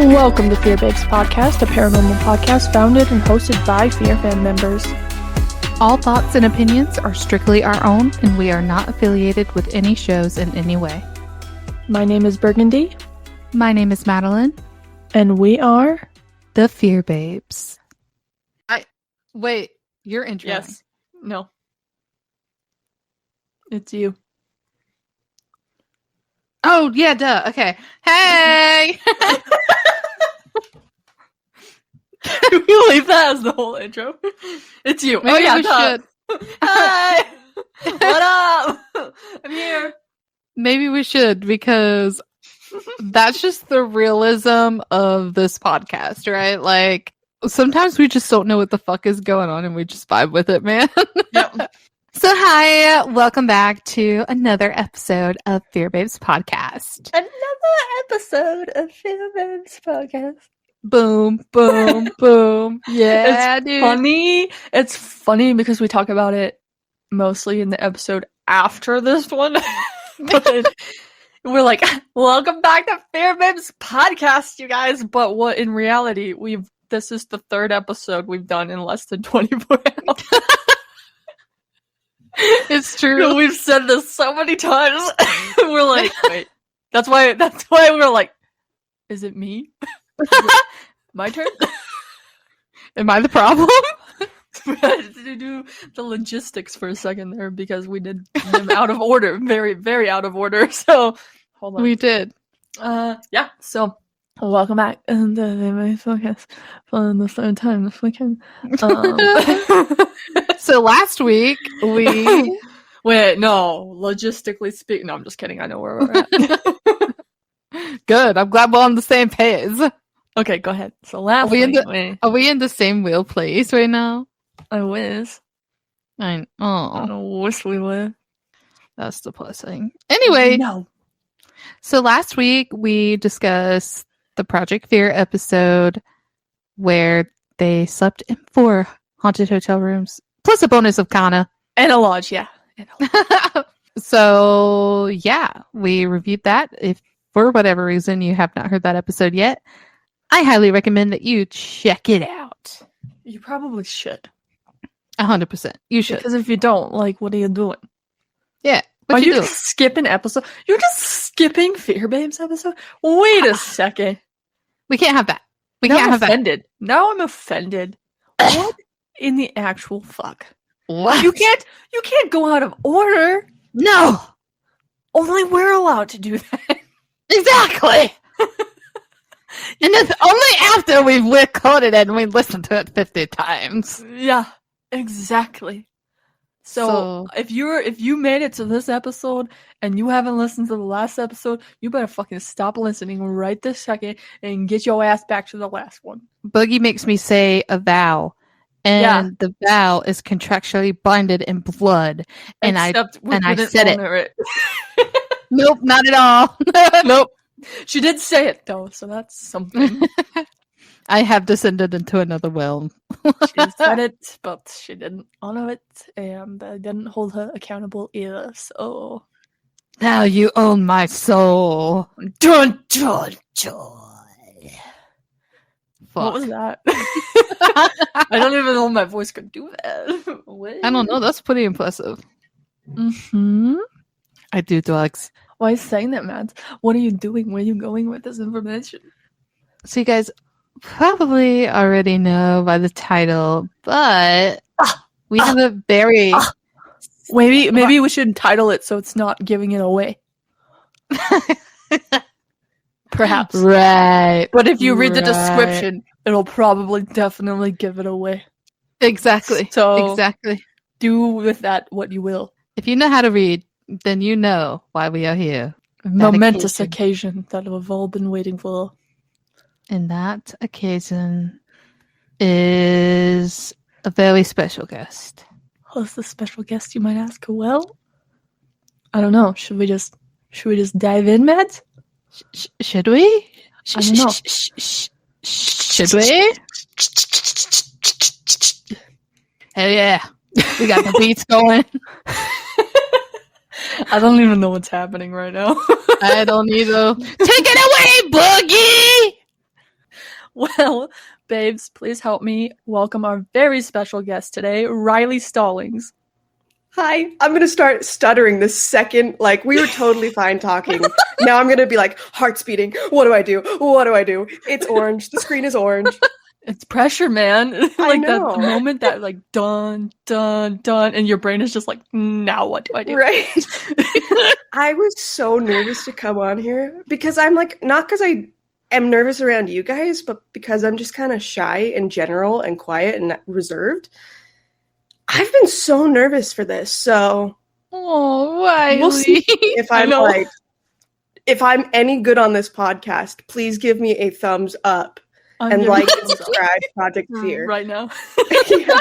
Welcome to Fear Babes Podcast, a paranormal podcast founded and hosted by Fear fan members. All thoughts and opinions are strictly our own, and we are not affiliated with any shows in any way. My name is Burgundy. My name is Madeline. And we are... the Fear Babes. Wait, you're introing. Yes. No. It's you. Oh, yeah, duh. Okay. Hey! Can we leave that as the whole intro? It's you. Maybe we duh. should. Hi! What up? I'm here. Maybe we should, because that's just the realism of this podcast, right? Like, sometimes we just don't know what the fuck is going on and we just vibe with it, man. Yep. So hi, welcome back to another episode of Fear Babes Podcast. Another episode of Fear Babes Podcast. Boom, boom, boom. Yeah, dude. It's funny because we talk about it mostly in the episode after this one. But then we're like, welcome back to Fear Babes Podcast, you guys. But what in reality, this is the third episode we've done in less than 24 hours. It's true. We've said this so many times. We're like, wait. That's why we're like, is it me? Is it my turn? Am I the problem? We had to do the logistics for a second there because we did them out of order. Very, very out of order. So, hold on. We did. Yeah. So, welcome back. And my focus for the third time this weekend. So last week we wait, no, logistically speaking, no, I'm just kidding. I know where we're at. Good. I'm glad we're on the same page. Okay, go ahead. So last week, are we in the same wheel place right now? I wish. I wish we were. That's depressing. Anyway, no. So last week we discussed the Project Fear episode where they slept in 4 haunted hotel rooms, plus a bonus of Conna. And a lodge, yeah. So, yeah, we reviewed that. If for whatever reason you have not heard that episode yet, I highly recommend that you check it out. You probably should. 100%. You should. Because if you don't, like, what are you doing? Yeah. Are you just skipping episode? You're just skipping Fear Babes episode? Wait a second. We can't have that. We now can't have offended. Now I'm offended. What in the actual fuck? What? You can't go out of order. No. Only we're allowed to do that. Exactly. And it's only after we've recorded it and we listened to it 50 times. Yeah, exactly. So if you made it to this episode and you haven't listened to the last episode, you better fucking stop listening right this second and get your ass back to the last one. Boogie makes me say a vow. And the vow is contractually binded in blood. And I said it. Nope, not at all. Nope. She did say it though, so that's something. I have descended into another realm. She said it, but she didn't honor it, and I didn't hold her accountable either, so... Now you own my soul. Dun, dun, dun. Fuck. What was that? I don't even know my voice could do that. I don't know, that's pretty impressive. Mm-hmm. I do drugs. Why are you saying that, Matt? What are you doing? Where are you going with this information? So you guys probably already know by the title, but we have a very... Maybe we should title it so it's not giving it away. Perhaps. Right. But if you read the description, it'll probably definitely give it away. Exactly. So exactly. Do with that what you will. If you know how to read, then you know why we are here. A momentous occasion that we've all been waiting for. And that occasion is a very special guest. Who's the special guest, you might ask? Well, I don't know. Should we just dive in, Matt? Should we? I don't know. Should we? Hell yeah. We got the beats going. I don't even know what's happening right now. I don't either. Take it away, Boogie! Well, babes, please help me welcome our very special guest today, Rilee Stallings. Hi, I'm going to start stuttering the second, like, we were totally fine talking. Now I'm going to be like, heart's beating. What do I do? What do I do? It's orange. The screen is orange. It's pressure, man. I Like know. that moment that like dun, dun, dun, and your brain is just like, now what do I do? Right. I was so nervous to come on here because I'm like, not because I am nervous around you guys, but because I'm just kind of shy in general and quiet and reserved. I've been so nervous for this, so Oh, Rilee. we'll see if if I'm any good on this podcast. Please give me a thumbs up I'm and giving like you and subscribe to Project Fear. right now. Yeah.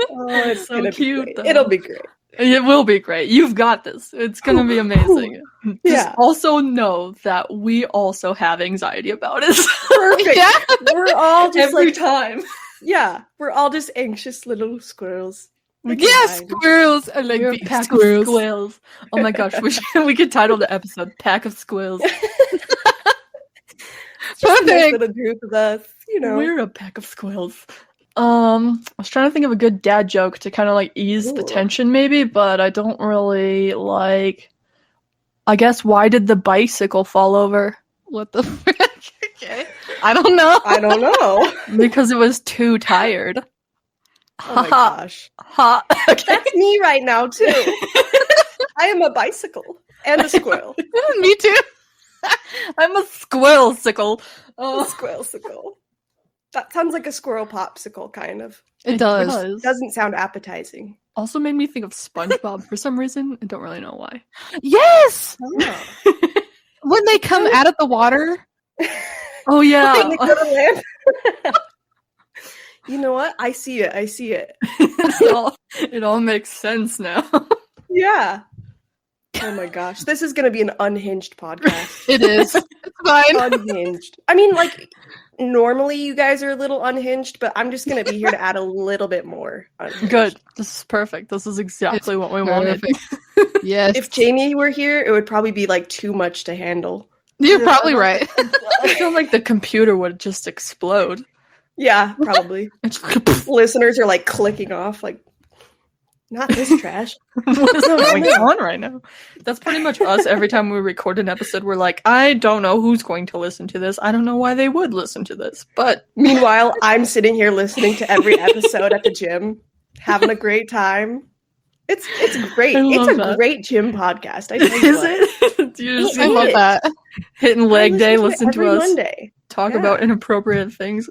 Oh, it's So gonna cute, be though. great. It'll be great. It will be great. You've got this. It's gonna be amazing. Yeah. Just also know that we also have anxiety about it. Perfect. Yeah. We're all just Every like, time. yeah, we're all just anxious little squirrels. Yes, Fine. squirrels. I like We're a being pack squirrels. of squirrels. Oh my gosh, we could title the episode "Pack of Squirrels." Just a nice Perfect. little group of us, you know. We're a pack of squirrels. I was trying to think of a good dad joke to kind of like ease the Ooh. tension, maybe, but I don't really like. I guess why did the bicycle fall over? What the frick? Okay. I don't know. I don't know. Because it was too tired. Oh my gosh. Ha. Okay. That's me right now, too. I am a bicycle and a squirrel. Me too. I'm a squirrel sickle. A squirrel-sicle. That sounds like a squirrel popsicle, kind of. It does. It doesn't sound appetizing. Also made me think of SpongeBob for some reason. I don't really know why. Yes. Oh. When they come out of the water. Oh yeah. They go to land. You know what? I see it. It all makes sense now. Yeah. Oh my gosh. This is going to be an unhinged podcast. It is. It's fine. Unhinged. I mean, like, normally you guys are a little unhinged, but I'm just going to be here to add a little bit more. Unhinged. Good. This is perfect. This is exactly what we wanted. Perfect. Yes. If Jamie were here, it would probably be like too much to handle. You're probably right. I feel like the computer would just explode. Yeah, probably. It's just, Listeners are like clicking off, like, not this trash. what is going on right now? That's pretty much us. Every time we record an episode, we're like, I don't know who's going to listen to this. I don't know why they would listen to this. But Meanwhile, I'm sitting here listening to every episode at the gym, having a great time. It's great. I It's love a that. great gym podcast. I tell you is what. it? Do you just I I see love it. that. hitting I leg day, to it listen to every us Monday. talk Yeah. about inappropriate things?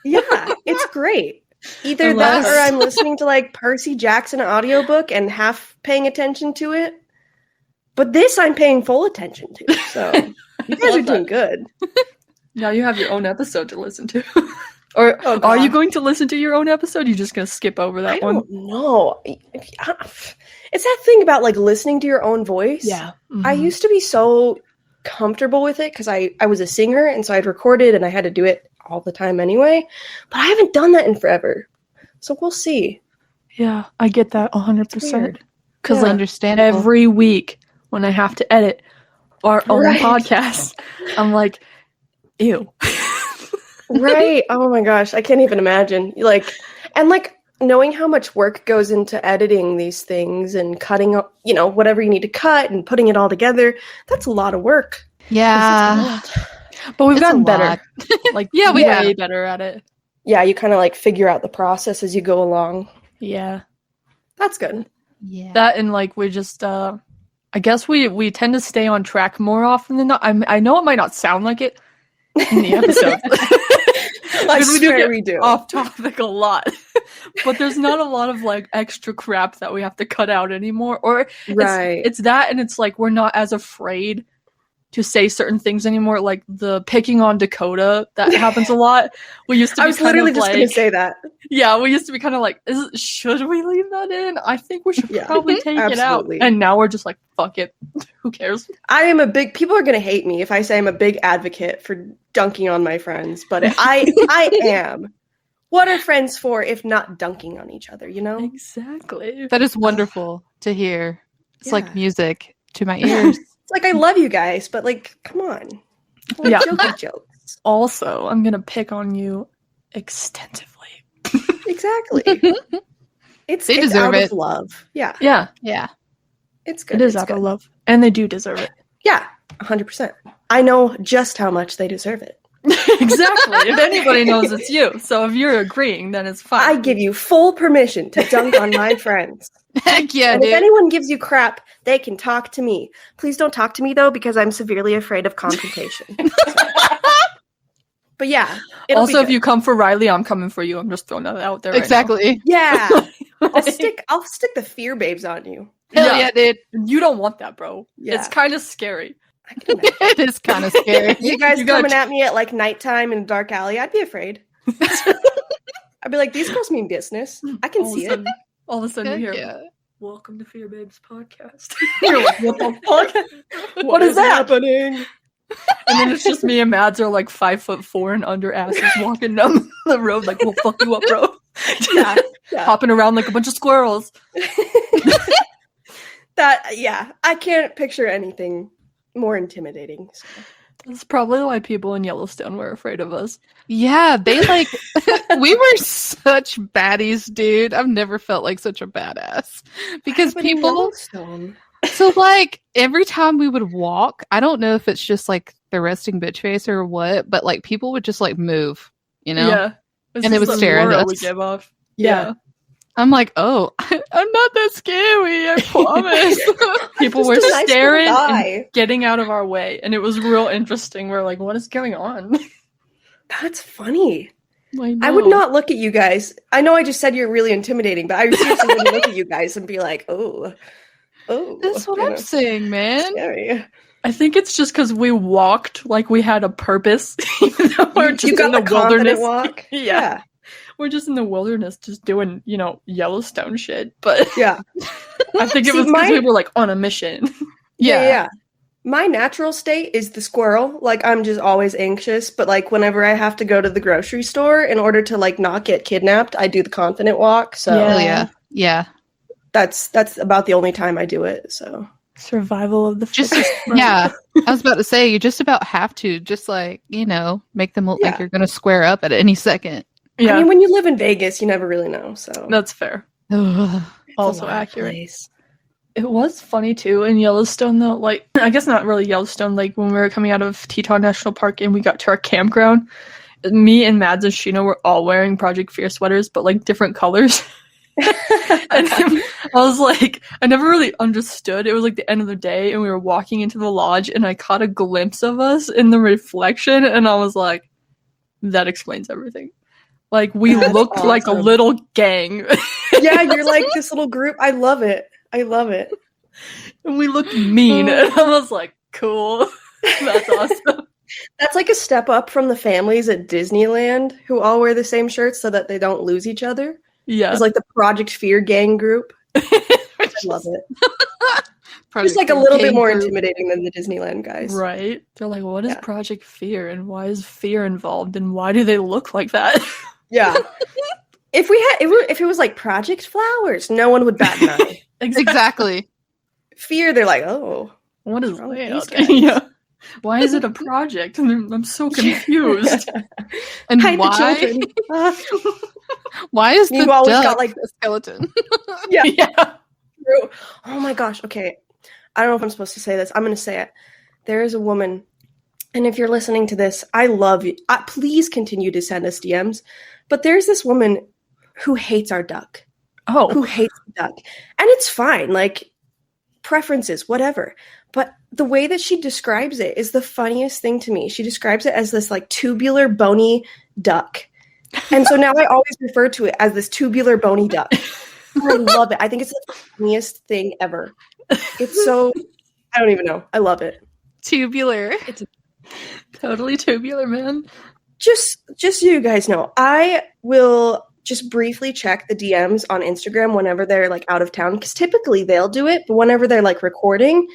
Yeah, it's great. Either I love that it. or I'm listening to like Percy Jackson audiobook and half paying attention to it. But this I'm paying full attention to. So you guys are love doing that. good. Now you have your own episode to listen to. Or Oh, are you God. going to listen to your own episode? You're just going to skip over that I one? don't know. It's that thing about like listening to your own voice. Yeah. I Mhm. used to be so comfortable with it because I was a singer and so I'd recorded and I had to do it all the time anyway. But I haven't done that in forever. So we'll see. Yeah, I get that 100%. weird. Because Yeah. like Understandable. every week when I have to edit our own Right. podcast, I'm like, ew. Right. Oh my gosh. I can't even imagine. Like, and like knowing how much work goes into editing these things and cutting up, you know, whatever you need to cut and putting it all together. That's a lot of work. Yeah. But we've It's a gotten better. lot. Like, Yeah, we way have. better at it. Yeah, you kind of like figure out the process as you go along. Yeah. That's good. Yeah. That and like we just I guess we tend to stay on track more often than not. I know it might not sound like it in the episode. I Because we do swear get we do. off topic a lot. But there's not a lot of like extra crap that we have to cut out anymore. Or Right. it's that and it's like we're not as afraid to say certain things anymore. Like the picking on Dakota, that happens a lot. We used to be I was kind literally of just like, going to say that. yeah, we used to be kind of like, should we leave that in? I think we should Yeah. probably take it out. Absolutely. And now we're just like, fuck it. Who cares? I am people are going to hate me if I say I'm a big advocate for dunking on my friends, but I am. What are friends for if not dunking on each other, you know? Exactly. That is wonderful to hear. It's Yeah. like music to my ears. It's like I love you guys, but like, come on. Yeah. Jokey jokes. Also, I'm gonna pick on you extensively. Exactly. It's deserve out it. of love. Yeah. Yeah, Yeah. It's good. it is it's out good. of love, and they do deserve it. Yeah, 100%. I know just how much they deserve it. Exactly. If anybody knows, it's you. So if you're agreeing, then it's fine. I give you full permission to dunk on my friends. Heck yeah, And if dude. anyone gives you crap, they can talk to me. Please don't talk to me, though, because I'm severely afraid of confrontation. But yeah. it'll be Also, if good. you come for Rilee, I'm coming for you. I'm just throwing that out there. Exactly. Yeah. Right now. I'll stick the fear babes on you. Hell yeah, dude. You don't want that, bro. Yeah. It's kind of scary. I can imagine. It is kind of scary. You guys You gotta coming at me at like nighttime in a dark alley, I'd be afraid. I'd be like, these girls mean business. I can see it. All of a sudden, you Heck hear, yeah. "Welcome to Fear Babes podcast." You're like, what the fuck? What is that? happening? And then it's just me and Mads are like 5'4" and under asses walking down the road, like, "We'll fuck you up, bro." Yeah. Yeah. Hopping around like a bunch of squirrels. I can't picture anything more intimidating. So. That's probably why people in Yellowstone were afraid of us. Yeah, they like we were such baddies, dude. I've never felt like such a badass. Because But in people Yellowstone. so like every time we would walk, I don't know if it's just like the resting bitch face or what, but like people would just like move, you know? Yeah. And they would stare at We us. give off. Yeah. I'm like, oh, I'm not that scary, I promise. People Just were a nice little staring and guy. getting out of our way, and it was real interesting. We're like, what is going on? That's funny. I know. would not look at you guys. I know I just said you're really intimidating, but I seriously wouldn't look at you guys and be like, oh, That's what I'm saying, man. scary. I think it's just because we walked like we had a purpose. Even though we're just You got in the the confident wilderness. walk. Yeah. We're just in the wilderness, just doing, Yellowstone shit. But Yeah. I think it See, was because my- we were like on a mission. Yeah. My natural state is the squirrel. Like, I'm just always anxious, but like whenever I have to go to the grocery store in order to like not get kidnapped, I do the confident walk. So Hell yeah. Yeah. that's about the only time I do it. So Survival of the Just fittest. yeah. I was about to say you just about have to just like, make them look like Yeah. you're gonna square up at any second. Yeah, I mean, when you live in Vegas, you never really know. So that's fair. Ugh. It's a Also wild accurate. place. It was funny too in Yellowstone though, like I guess not really Yellowstone, like when we were coming out of Teton National Park and we got to our campground, me and Mads and Sheena were all wearing Project Fear sweaters, but like different colors. And I was like, I never really understood. It was like the end of the day and we were walking into the lodge and I caught a glimpse of us in the reflection and I was like, that explains everything. Like we That's looked like a awesome. little gang. Yeah, you're like this little group. I love it. And we looked mean. And I was like, cool. That's awesome. That's like a step up from the families at Disneyland who all wear the same shirts so that they don't lose each other. Yeah. It's like the Project Fear gang group. I love it. Project Just like a Fear little bit gang more group. intimidating than the Disneyland guys. Right. They're like, what is Yeah. Project Fear and why is fear involved and why do they look like that? Yeah. If it was like Project Flowers, no one would bat an eye. Exactly. Fear, they're like, oh. What is What's wrong with that? these guys? Yeah. Why is it a project? I'm so confused. And Hide the why? children. Why is the You always duck got, like- a skeleton? Yeah. Yeah. True. Oh my gosh. Okay. I don't know if I'm supposed to say this. I'm going to say it. There is a woman, and if you're listening to this, I love you. Please continue to send us DMs. But there's this woman who hates our duck, who Oh. hates the duck. And it's fine. Like, preferences, whatever. But the way that she describes it is the funniest thing to me. She describes it as this like tubular bony duck. And so now I always refer to it as this tubular bony duck. I love it. I think it's the funniest thing ever. It's so, I don't even know. I love it. Tubular. Totally tubular, man. Just so you guys know, I will just briefly check the DMs on Instagram whenever they're like out of town, because typically they'll do it, but whenever they're like recording,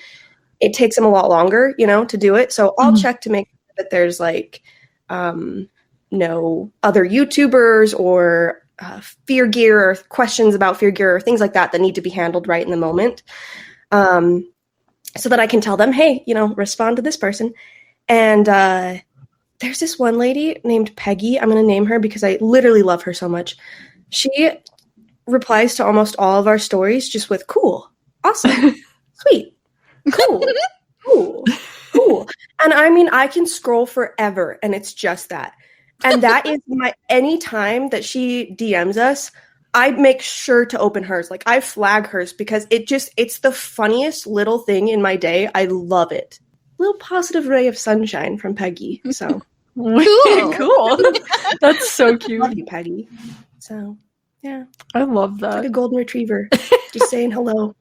it takes them a lot longer, to do it. So I'll check to make sure that there's like no other YouTubers or fear gear or questions about fear gear or things like that need to be handled right in the moment. So that I can tell them, hey, respond to this person. And there's this one lady named Peggy. I'm going to name her because I literally love her so much. She replies to almost all of our stories just with cool, awesome, sweet, cool, cool, cool. And I mean, I can scroll forever and it's just that. And that is any time that she DMs us, I make sure to open hers. Like, I flag hers because it's the funniest little thing in my day. I love it. Little positive ray of sunshine from Peggy. So Cool. That's so cute. love you, Peggy. So yeah, I love that. like a golden retriever, just saying hello.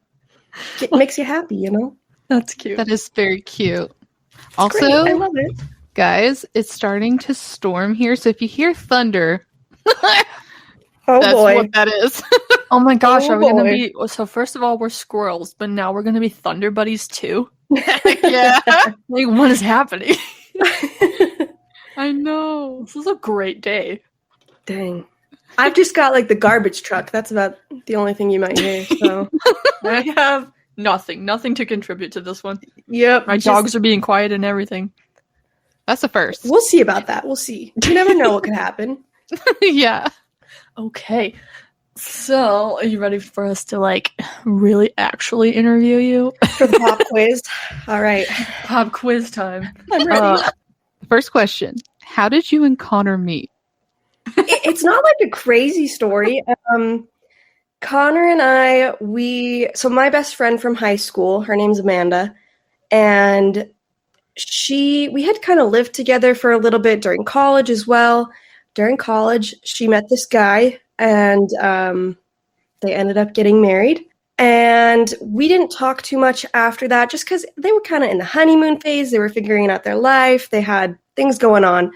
It makes you happy, you know. That's cute. That is very cute. It's Also, great. I love it. guys, it's starting to storm here, so if you hear thunder, Oh that's boy. what that is. Oh my gosh, Oh are we gonna boy. be so first of all we're squirrels, but now we're gonna be thunder buddies too? Yeah, Like, what is happening? I know. This is a great day. Dang. I've just got like the garbage truck. That's about the only thing you might hear. So I have nothing to contribute to this one. yep. My dogs are being quiet and everything. That's a first. We'll see about that. We'll see. You never know what could happen. Yeah. Okay. So, are you ready for us to like really actually interview you? For the pop quiz. All right. Pop quiz time. I'm ready. First question: how did you and Connor meet? It's not like a crazy story. Connor and I, so my best friend from high school, her name's Amanda, and we had kind of lived together for a little bit during college as well. During college, she met this guy, and they ended up getting married. And we didn't talk too much after that, just because they were kind of in the honeymoon phase. They were figuring out their life. They had things going on,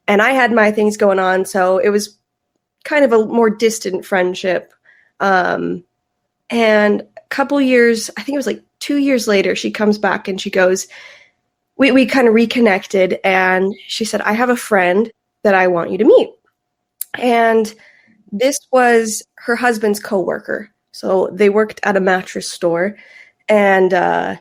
and I had my things going on. So it was kind of a more distant friendship. And a couple years, I think it was like 2 years later, she comes back and she goes, we kind of reconnected, and she said, I have a friend that I want you to meet. And this was her husband's coworker. So they worked at a mattress store, and the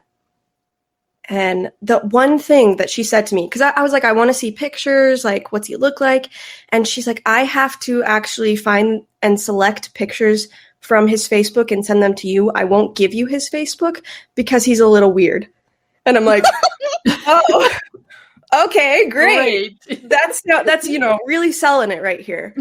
one thing that she said to me, because I was like, I want to see pictures, like, what's he look like? And she's like, I have to actually find and select pictures from his Facebook and send them to you. I won't give you his Facebook because he's a little weird. And I'm like, oh, okay, great. That's really selling it right here.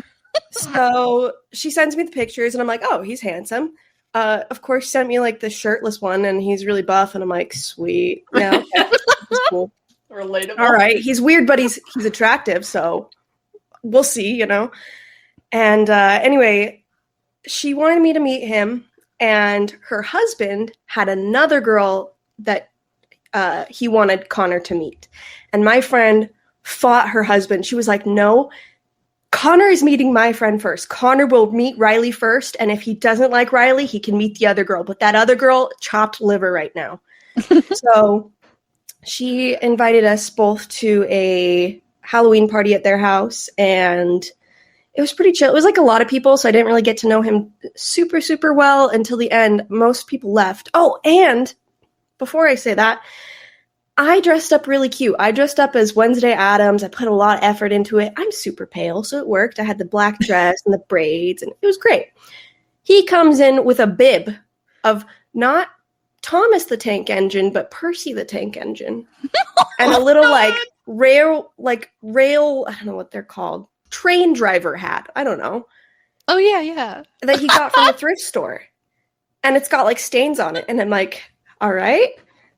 So she sends me the pictures, and I'm like, oh, he's handsome. Of course, she sent me like the shirtless one, and he's really buff, and I'm like, sweet. Yeah, okay. That's cool. Relatable. All right, he's weird, but he's attractive, so we'll see, you know. And anyway, she wanted me to meet him, and her husband had another girl that he wanted Connor to meet. And my friend fought her husband. She was like, no, Connor is meeting my friend first. Connor will meet Rilee first, and if he doesn't like Rilee, he can meet the other girl. But that other girl, chopped liver right now. So she invited us both to a Halloween party at their house, and it was pretty chill. It was like a lot of people, so I didn't really get to know him super, super well until the end. Most people left. Oh, and before I say that, I dressed up really cute. I dressed up as Wednesday Addams. I put a lot of effort into it. I'm super pale, so it worked. I had the black dress and the braids, and it was great. He comes in with a bib of not Thomas the Tank Engine, but Percy the Tank Engine. And a little rail, I don't know what they're called. Train driver hat. I don't know. Oh, yeah. That he got from the thrift store. And it's got like stains on it. And I'm like, all right.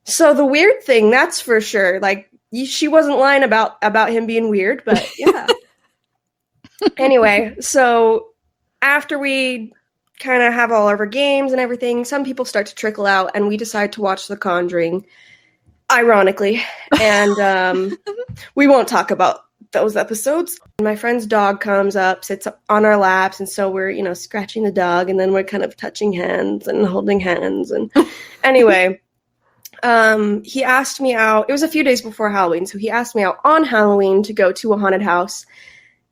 So the weird thing, that's for sure. Like, she wasn't lying about him being weird, but yeah. Anyway, so after we kind of have all of our games and everything, some people start to trickle out, and we decide to watch The Conjuring, ironically. And we won't talk about those episodes. My friend's dog comes up, sits on our laps, and so we're, scratching the dog, and then we're kind of touching hands and holding hands. And anyway, he asked me out. It was a few days before Halloween, so he asked me out on Halloween to go to a haunted house.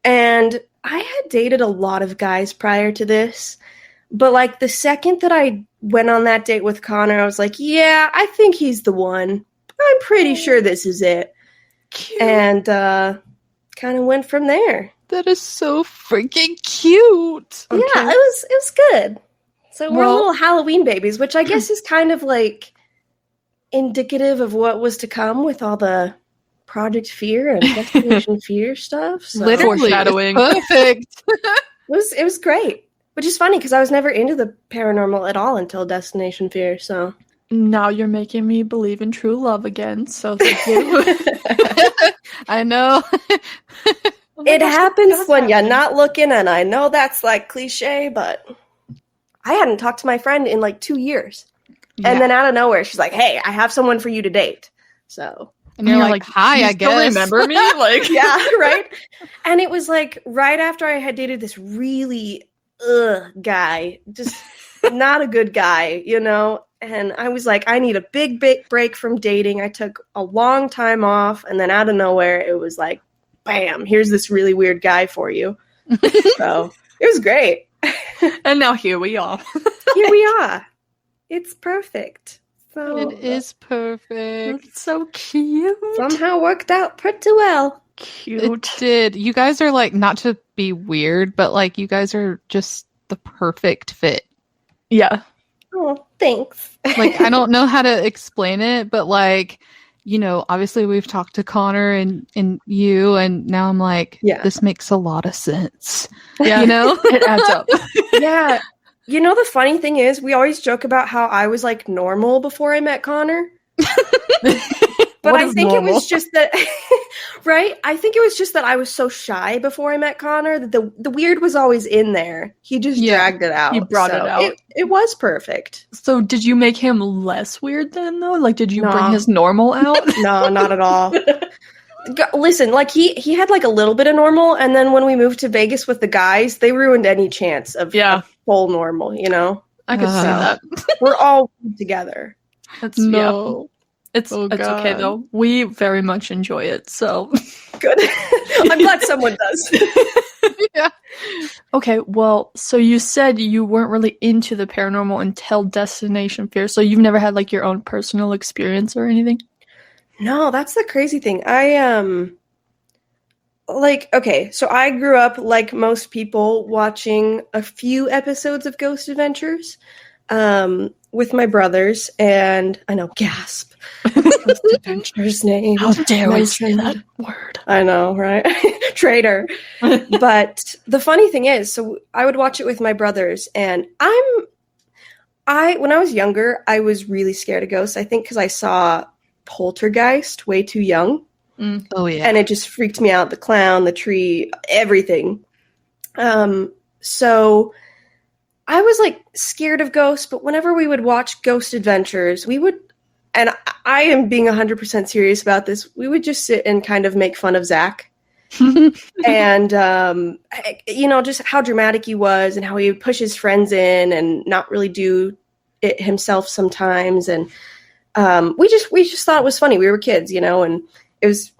And I had dated a lot of guys prior to this, but like the second that I went on that date with Connor, I was like, yeah, I think he's the one. I'm pretty sure this is it. Cute. And kind of went from there. That is so freaking cute. Yeah, Okay. it was good. So we're Well- little Halloween babies, which I guess is kind of like indicative of what was to come with all the Project Fear and Destination Fear stuff. So Literally, Foreshadowing. it's perfect. it was great. Which is funny because I was never into the paranormal at all until Destination Fear. So Now you're making me believe in true love again, so thank you. I know. Oh my it gosh, happens does when you're happen. not looking, and I know that's like cliche, but I hadn't talked to my friend in like 2 years. And then out of nowhere, she's like, "Hey, I have someone for you to date." So and you're like, hi, you I still guess. remember me? Like, yeah, right. And it was like right after I had dated this really guy, just not a good guy, you know. And I was like, I need a big break from dating. I took a long time off, and then out of nowhere, it was like, bam, here's this really weird guy for you. So it was great. and now here we are. Here we are. It's perfect. So It is perfect. That's so cute. somehow worked out pretty well. Cute. It did. You guys are like, not to be weird, but like, you guys are just the perfect fit. Yeah. Oh, thanks. Like, I don't know how to explain it, but like, you know, obviously we've talked to Connor and you, and now I'm like, Yeah. this makes a lot of sense. Yeah. You know? It adds up. Yeah. You know, the funny thing is, we always joke about how I was like normal before I met Connor. But What I is think normal? it was just that, right? I think it was just that I was so shy before I met Connor that the weird was always in there. He just Yeah. dragged it out. He brought it out. It was perfect. So did you make him less weird then, though? Like, did you bring No. his normal out? No, not at all. Listen, like he had like a little bit of normal, and then when we moved to Vegas with the guys, they ruined any chance of Yeah. full normal. You know, I could see that. we're all together. That's, yeah. No. It's Oh, it's okay God. though. We very much enjoy it. So Good. I'm glad someone does. Yeah. okay, well, so you said you weren't really into the paranormal until Destination Fear. So you've never had like your own personal experience or anything? No, that's the crazy thing. I like, okay, so I grew up like most people watching a few episodes of Ghost Adventures with my brothers, and I know, gasp. Ghost Adventures name. How dare we say mentioned. that word? I know, right? Traitor. But the funny thing is, so I would watch it with my brothers, and when I was younger, I was really scared of ghosts. I think because I saw Poltergeist way too young, Oh, yeah. and it just freaked me out. The clown, the tree, everything. So I was like scared of ghosts, but whenever we would watch Ghost Adventures, we would, and I am being 100% serious about this, we would just sit and kind of make fun of Zach. And you know, just how dramatic he was and how he would push his friends in and not really do it himself sometimes. And we just thought it was funny. We were kids, you know, and it was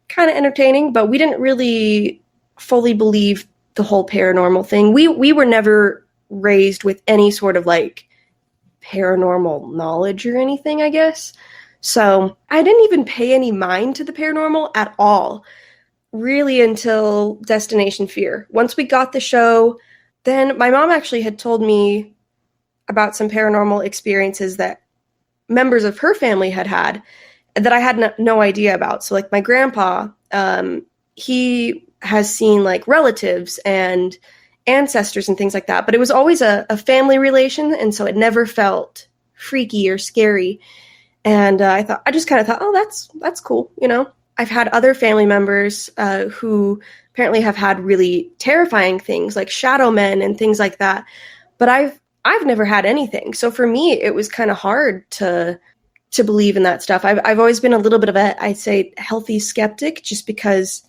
kind of entertaining, but we didn't really fully believe the whole paranormal thing. We were never raised with any sort of like paranormal knowledge or anything, I guess. So I didn't even pay any mind to the paranormal at all, really, until Destination Fear. Once we got the show, then my mom actually had told me about some paranormal experiences that members of her family had that I had no idea about. So like my grandpa, he has seen like relatives and ancestors and things like that, but it was always a family relation, and so it never felt freaky or scary. And I just kind of thought, oh, that's cool, you know. I've had other family members who apparently have had really terrifying things like shadow men and things like that, but I've never had anything. So for me, it was kind of hard to believe in that stuff. I've always been a little bit of a, I'd say, healthy skeptic, just because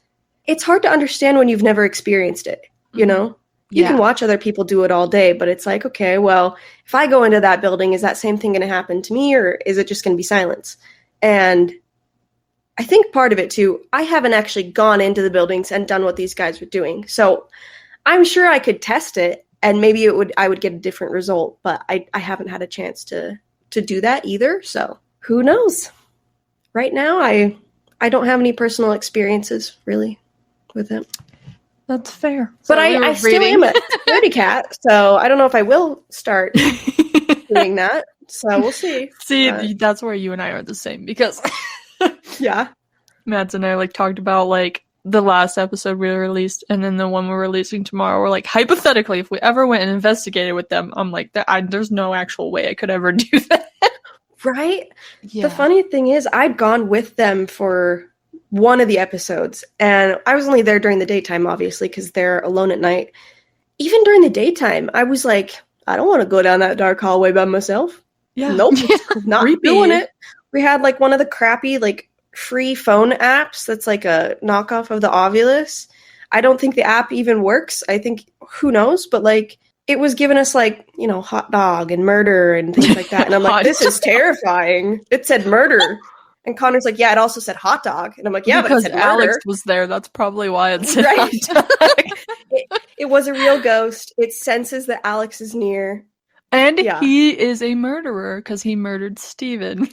it's hard to understand when you've never experienced it, you know? You can watch other people do it all day, but it's like, okay, well, if I go into that building, is that same thing going to happen to me, or is it just going to be silence? And I think part of it too, I haven't actually gone into the buildings and done what these guys were doing. So I'm sure I could test it, and maybe I would get a different result, but I haven't had a chance to do that either. So who knows? Right now, I I don't have any personal experiences really with it. That's fair. But I still am a scaredy cat, so I don't know if I will start doing that. So we'll see. See, that's where you and I are the same because yeah, Mads and I like talked about like the last episode we released and then the one we're releasing tomorrow. We're like, hypothetically, if we ever went and investigated with them, I'm like, there's no actual way I could ever do that. Right? Yeah. The funny thing is, I'd gone with them for one of the episodes, and I was only there during the daytime, obviously, because they're alone at night. Even during the daytime, I was like, I don't want to go down that dark hallway by myself. Yeah. Nope, not creepy. doing it. We had like one of the crappy like free phone apps that's like a knockoff of the Ovilus. I don't think the app even works. I think, who knows, but like it was giving us like, you know, hot dog and murder and things like that. And I'm like, this is terrifying. It said murder. And Connor's like, yeah, it also said hot dog. And I'm like, yeah, because but it said Alex murder. was there. That's probably why it said Right. hot dog. It was a real ghost. It senses that Alex is near. And Yeah. he is a murderer because he murdered Steven.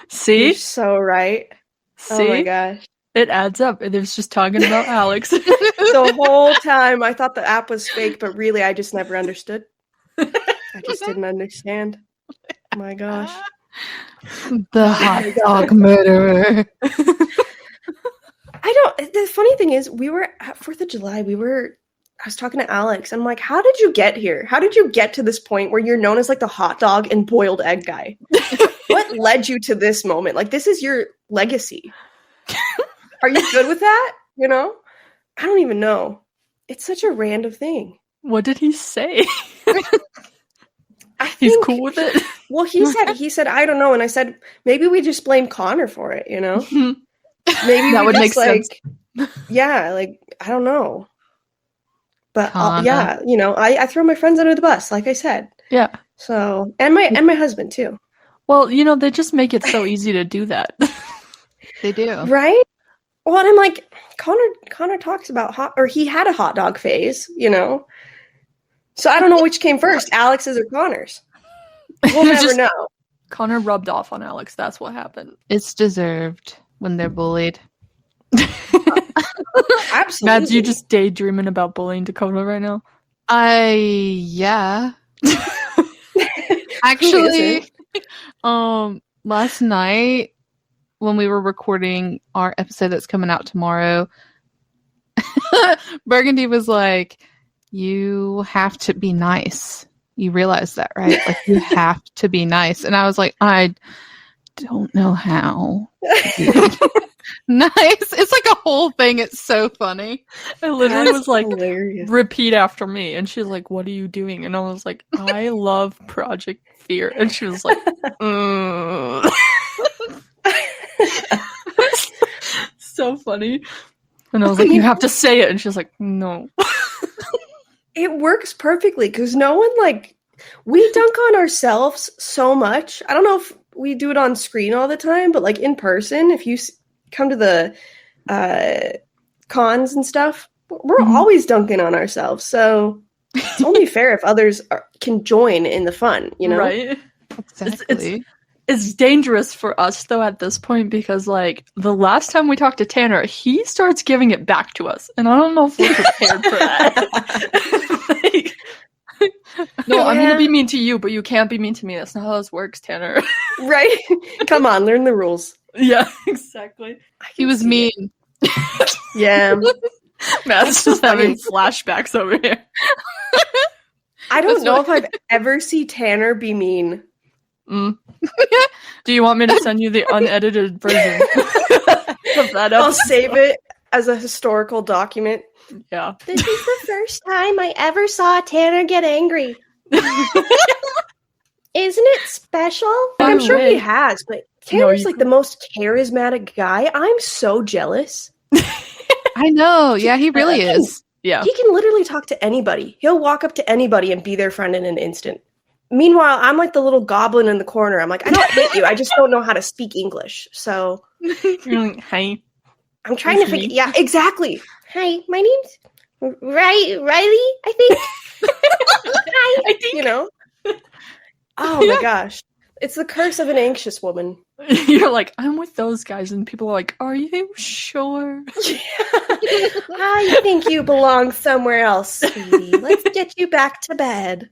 See? You're so right. See? Oh my gosh. It adds up. It was just talking about Alex. The whole time I thought the app was fake, but really I just never understood. I just didn't understand. Oh my gosh. The hot dog murderer. The funny thing is, we were at 4th of July, I was talking to Alex, and I'm like, how did you get here? How did you get to this point where you're known as like the hot dog and boiled egg guy? What led you to this moment? Like, this is your legacy. Are you good with that? You know? I don't even know. It's such a random thing. What did he say? I He's think, cool with it. Well, he said, I don't know. And I said, maybe we just blame Connor for it, you know? Maybe That we would just, make sense. Yeah, like, I don't know. But Conna. yeah, you know, I throw my friends under the bus, like I said. Yeah. So, and my husband too. Well, you know, they just make it so easy to do that. They do. Right? Well, and I'm like, Connor talks about he had a hot dog phase, you know? So I don't know which came first, Alex's or Connor's. We'll never Just- know. Connor rubbed off on Alex. That's what happened. It's deserved when they're bullied. Absolutely. Mads, you just daydreaming about bullying Dakota right now? Yeah. Actually, last night when we were recording our episode that's coming out tomorrow, Burgundy was like, you have to be nice. You realize that, right? Like, you have to be nice. And I was like, I don't know how. Nice. It's like a whole thing. It's so funny. I literally was like, hilarious. repeat after me. And she's like, what are you doing? And I was like, I love Project Fear. And she was like, so funny. And I was like, you have to say it. And she was like, no. It works perfectly because no one we dunk on ourselves so much. I don't know if we do it on screen all the time, but like in person, if you come to the cons and stuff, we're always dunking on ourselves. So it's only fair if others can join in the fun, you know? Right? Exactly. It's dangerous for us, though, at this point, because, like, the last time we talked to Tanner, he starts giving it back to us. And I don't know if we're prepared for that. No, I'm going to be mean to you, but you can't be mean to me. That's not how this works, Tanner. Right? Come on, learn the rules. Yeah, exactly. He was mean. Yeah. Matt's just having flashbacks over here. I don't know if I've ever seen Tanner be mean. Mm. Do you want me to send you the unedited version of that episode? I'll save it as a historical document. Yeah. This is the first time I ever saw Tanner get angry. Isn't it special? I'm sure he has, but Tanner's like the most charismatic guy. I'm so jealous. I know. Yeah, he really is. Yeah. He can literally talk to anybody. He'll walk up to anybody and be their friend in an instant. Meanwhile, I'm like the little goblin in the corner. I'm like, I don't hate you. I just don't know how to speak English. So You're like, hi. I'm trying to figure. Yeah, exactly. Hi, my name's Rilee, I think. Hi. I think. You know? Oh my gosh. It's the curse of an anxious woman. You're like, I'm with those guys, and people are like, are you sure? I think you belong somewhere else, sweetie. Let's get you back to bed.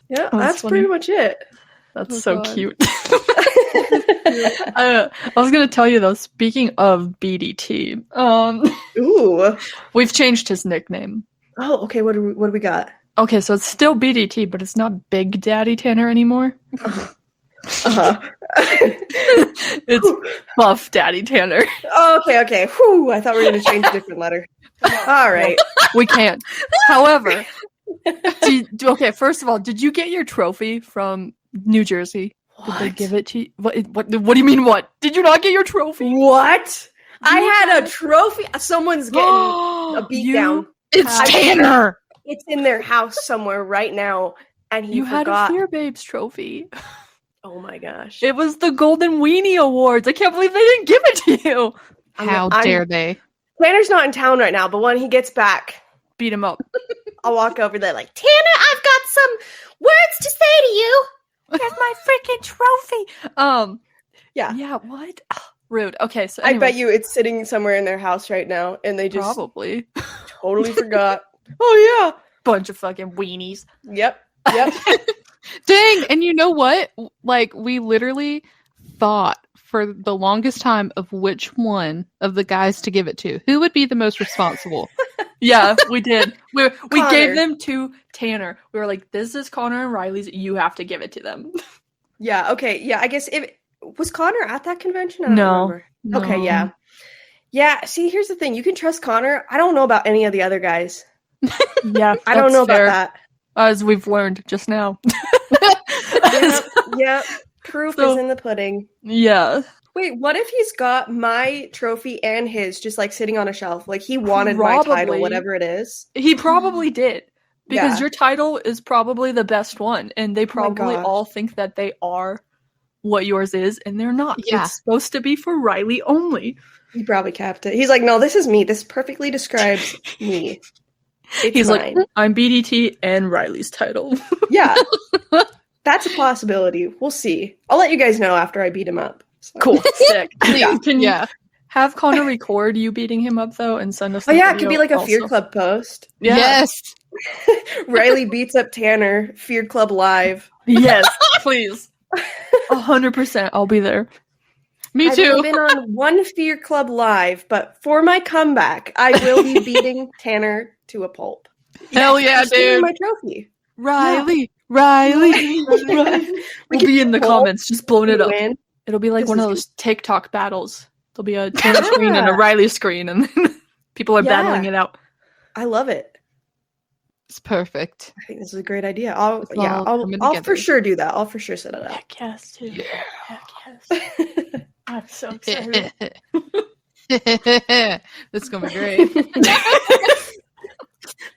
Yeah, that's funny. pretty much it. That's Oh, so God. cute. I was gonna tell you though, speaking of BDT, Ooh. we've changed his nickname. Oh, okay. What do we got? Okay, so it's still BDT, but it's not Big Daddy Tanner anymore. Uh-huh. It's Buff Daddy Tanner. Oh, okay. Whew, I thought we were going to change a different letter. All right. We can't. However, okay, first of all, did you get your trophy from New Jersey? Did they give it to you? What do you mean, what? Did you not get your trophy? What? I had a trophy. Someone's getting a beat down. It's I- Tanner. It's in their house somewhere right now, and he You had a forgot. Fear Babes trophy. Oh my gosh. It was the Golden Weenie Awards. I can't believe they didn't give it to you. How dare they? Tanner's not in town right now, but when he gets back, Beat him up. I'll walk over there like, Tanner, I've got some words to say to you. Here's my freaking trophy. Yeah. Yeah, what? Rude. Okay, so I anyway, bet you it's sitting somewhere in their house right now, and they just probably. totally forgot. Oh, Bunch of fucking weenies. yeah. Yep. Dang, and you know what? Like, we literally thought for the longest time of which one of the guys to give it to. Who would be the most responsible? Yeah, we did. We Connor. gave them to Tanner. We were like, this is Connor and Riley's. You have to give it to them. Yeah, okay. Yeah, I guess was Connor at that convention? I don't No. remember. Okay, yeah. Yeah, see, here's the thing. You can trust Connor. I don't know about any of the other guys. Yeah, I don't that's know fair, about that. as we've learned just now. Yep. Proof So- is in the pudding. Yeah. Wait, what if he's got my trophy and his just like sitting on a shelf? Like he wanted my title, Probably. whatever it is. He probably did. Because Yeah. your title is probably the best one. And they probably gosh. all think that they are what yours is, and they're not. Yeah. It's supposed to be for Riley only. He probably capped it. He's like, no, this is me. This perfectly describes me. It's He's mine. like, I'm BDT and Riley's title. Yeah. That's a possibility. We'll see. I'll let you guys know after I beat him up. So. Cool. Sick. Yeah. Can you Yeah. have Connor record you beating him up, though, and send us Oh the yeah, it could video be like a also? Fear Club post. Yeah. Yes. Riley beats up Tanner, Fear Club live. Yes, please. 100%. I'll be there. Me I've too. only been on one Fear Club live, but for my comeback, I will be beating Tanner to a pulp. Hell yeah, I'm stealing dude. my trophy. Riley. We'll be in the Pull, comments, just blowing it up. win. It'll be like This one of is those TikTok battles. There'll be a Tanner screen and a Riley screen, and then people are Yeah. battling it out. I love it. It's perfect. I think this is a great idea. It's I'll all coming for together. sure do that. I'll for sure set it up. Heck yes, too. Heck yes. I'm so excited. This is gonna be great.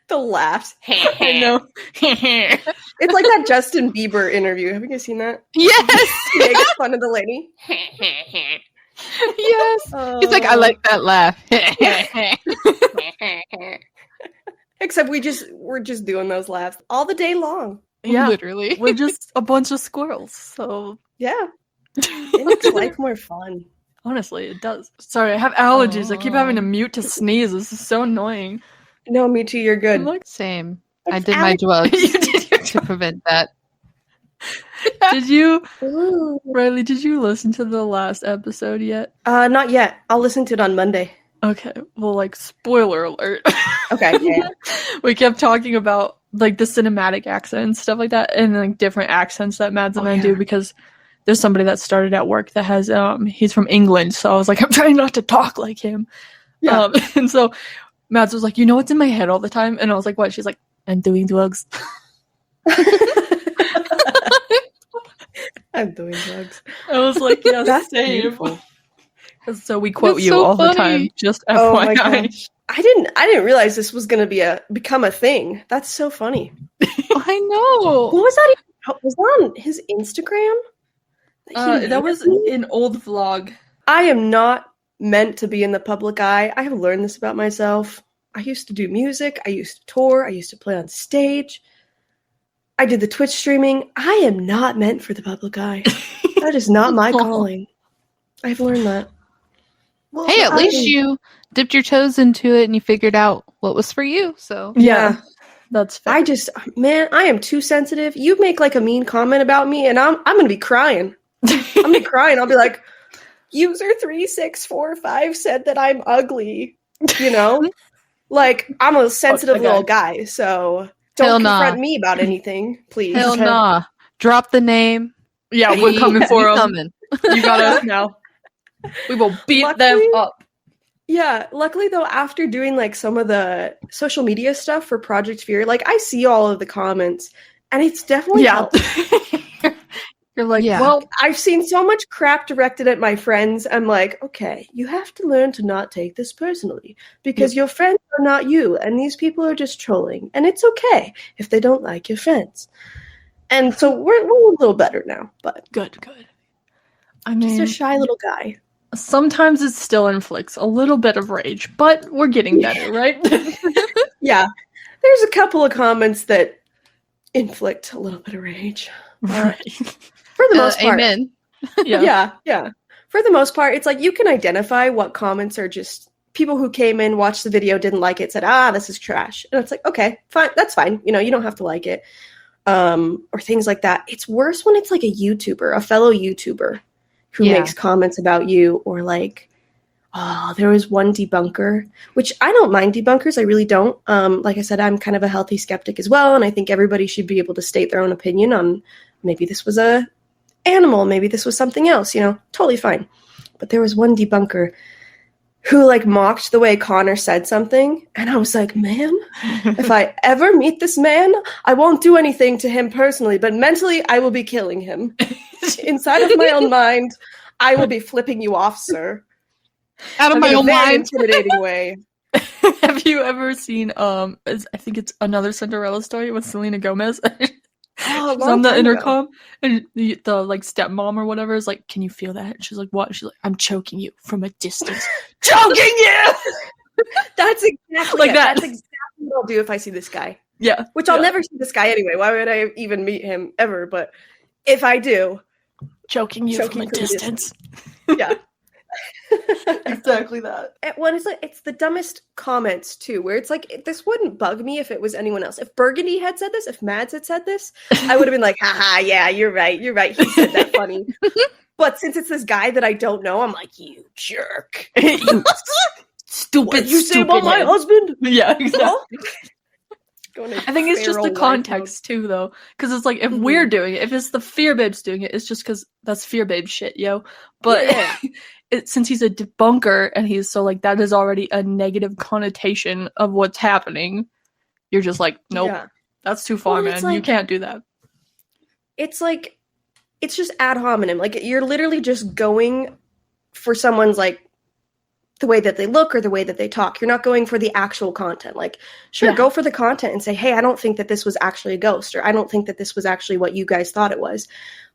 The laughs. I know. It's like that Justin Bieber interview. Have you guys seen that? Yes. He makes fun of the lady. Yes. He's like, I like that laugh. Except we're just doing those laughs all the day long. Yeah, Literally. we're just a bunch of squirrels. So Yeah. It makes life more fun. honestly, it does. Sorry, I have allergies. I keep having to mute to sneeze. This is so annoying. No, me too. You're good. I'm like, Same. I did my drugs you did your to prevent that. Did you, Ooh. Riley? Did you listen to the last episode yet? Not yet. I'll listen to it on Monday. Okay. Well, like, spoiler alert. Okay. Yeah. We kept talking about like the cinematic accent and stuff like that, and like different accents that Mads and Oh, I yeah. do because there's somebody that started at work that has he's from England, so I was like, I'm trying not to talk like him. Yeah. And so Mads was like, you know what's in my head all the time? And I was like, what? She's like, I'm doing drugs. I'm doing drugs. I was like, yeah, That's same. beautiful. So we quote That's you so all the funny. time. Just Oh my FYI. gosh. I didn't realize this was gonna become a thing. That's so funny. I know. What was that? Was that on his Instagram? That was an old vlog. I am not meant to be in the public eye. I have learned this about myself. I used to do music. I used to tour. I used to play on stage. I did the Twitch streaming. I am not meant for the public eye. That is not my calling. I've learned that. Well, hey, at least you dipped your toes into it and you figured out what was for you. So yeah. That's fair. I am too sensitive. You make like a mean comment about me and I'm going to be crying. I'm going to be crying. I'll be like, user 3645 said that I'm ugly, you know? Like, I'm a sensitive little guy, so don't confront me about anything, please. Hell nah. Drop the name. Yeah, we're coming for them. You got us now. We will beat them up. Yeah, luckily though, after doing like some of the social media stuff for Project Fear, like I see all of the comments and it's definitely helped. You're like, well, I've seen so much crap directed at my friends. I'm like, okay, you have to learn to not take this personally because your friends are not you and these people are just trolling and it's okay if they don't like your friends. And so we're a little better now, but good. I mean, just a shy little guy. Sometimes it still inflicts a little bit of rage, but we're getting better, right? Yeah. There's a couple of comments that inflict a little bit of rage. Right. For the most part. Amen. Yeah. For the most part, it's like you can identify what comments are just people who came in, watched the video, didn't like it, said, this is trash. And it's like, okay, fine. That's fine. You know, you don't have to like it. Or things like that. It's worse when it's like a YouTuber, a fellow YouTuber who makes comments about you or like, there was one debunker, which I don't mind debunkers. I really don't. Like I said, I'm kind of a healthy skeptic as well. And I think everybody should be able to state their own opinion on maybe this was a animal, maybe this was something else, you know, totally fine. But there was one debunker who like mocked the way Connor said something. And I was like, man, if I ever meet this man, I won't do anything to him personally, but mentally I will be killing him. Inside of my own mind, I will be flipping you off, sir. Out of my own mind. Intimidating way. Have you ever seen, I think it's Another Cinderella Story with Selena Gomez? She's on the intercom, and the like stepmom or whatever is like, "Can you feel that?" And she's like, "What?" She's like, "I'm choking you from a distance." Choking you! That's exactly like that. That's exactly what I'll do if I see this guy. Yeah. Which I'll never see this guy anyway. Why would I even meet him ever? But if I do, choking you from a distance. Yeah. Exactly that. When it's the dumbest comments too, where it's like, this wouldn't bug me if it was anyone else. If Burgundy had said this, if Mads had said this, I would have been like, haha, yeah, you're right, he said that funny. But since it's this guy that I don't know, I'm like, you jerk. You stupid, what you say about my husband? Yeah, exactly. I think it's just the context too, though, because it's like if we're doing it, if it's the Fear Babes doing it, it's just because that's Fear Babe shit, yo. But since he's a debunker and he's so like that is already a negative connotation of what's happening, you're just like, nope, that's too far, man. Like, you can't do that. It's like it's just ad hominem. Like you're literally just going for someone's like the way that they look or the way that they talk. You're not going for the actual content. Like, sure, go for the content and say, hey, I don't think that this was actually a ghost, or I don't think that this was actually what you guys thought it was.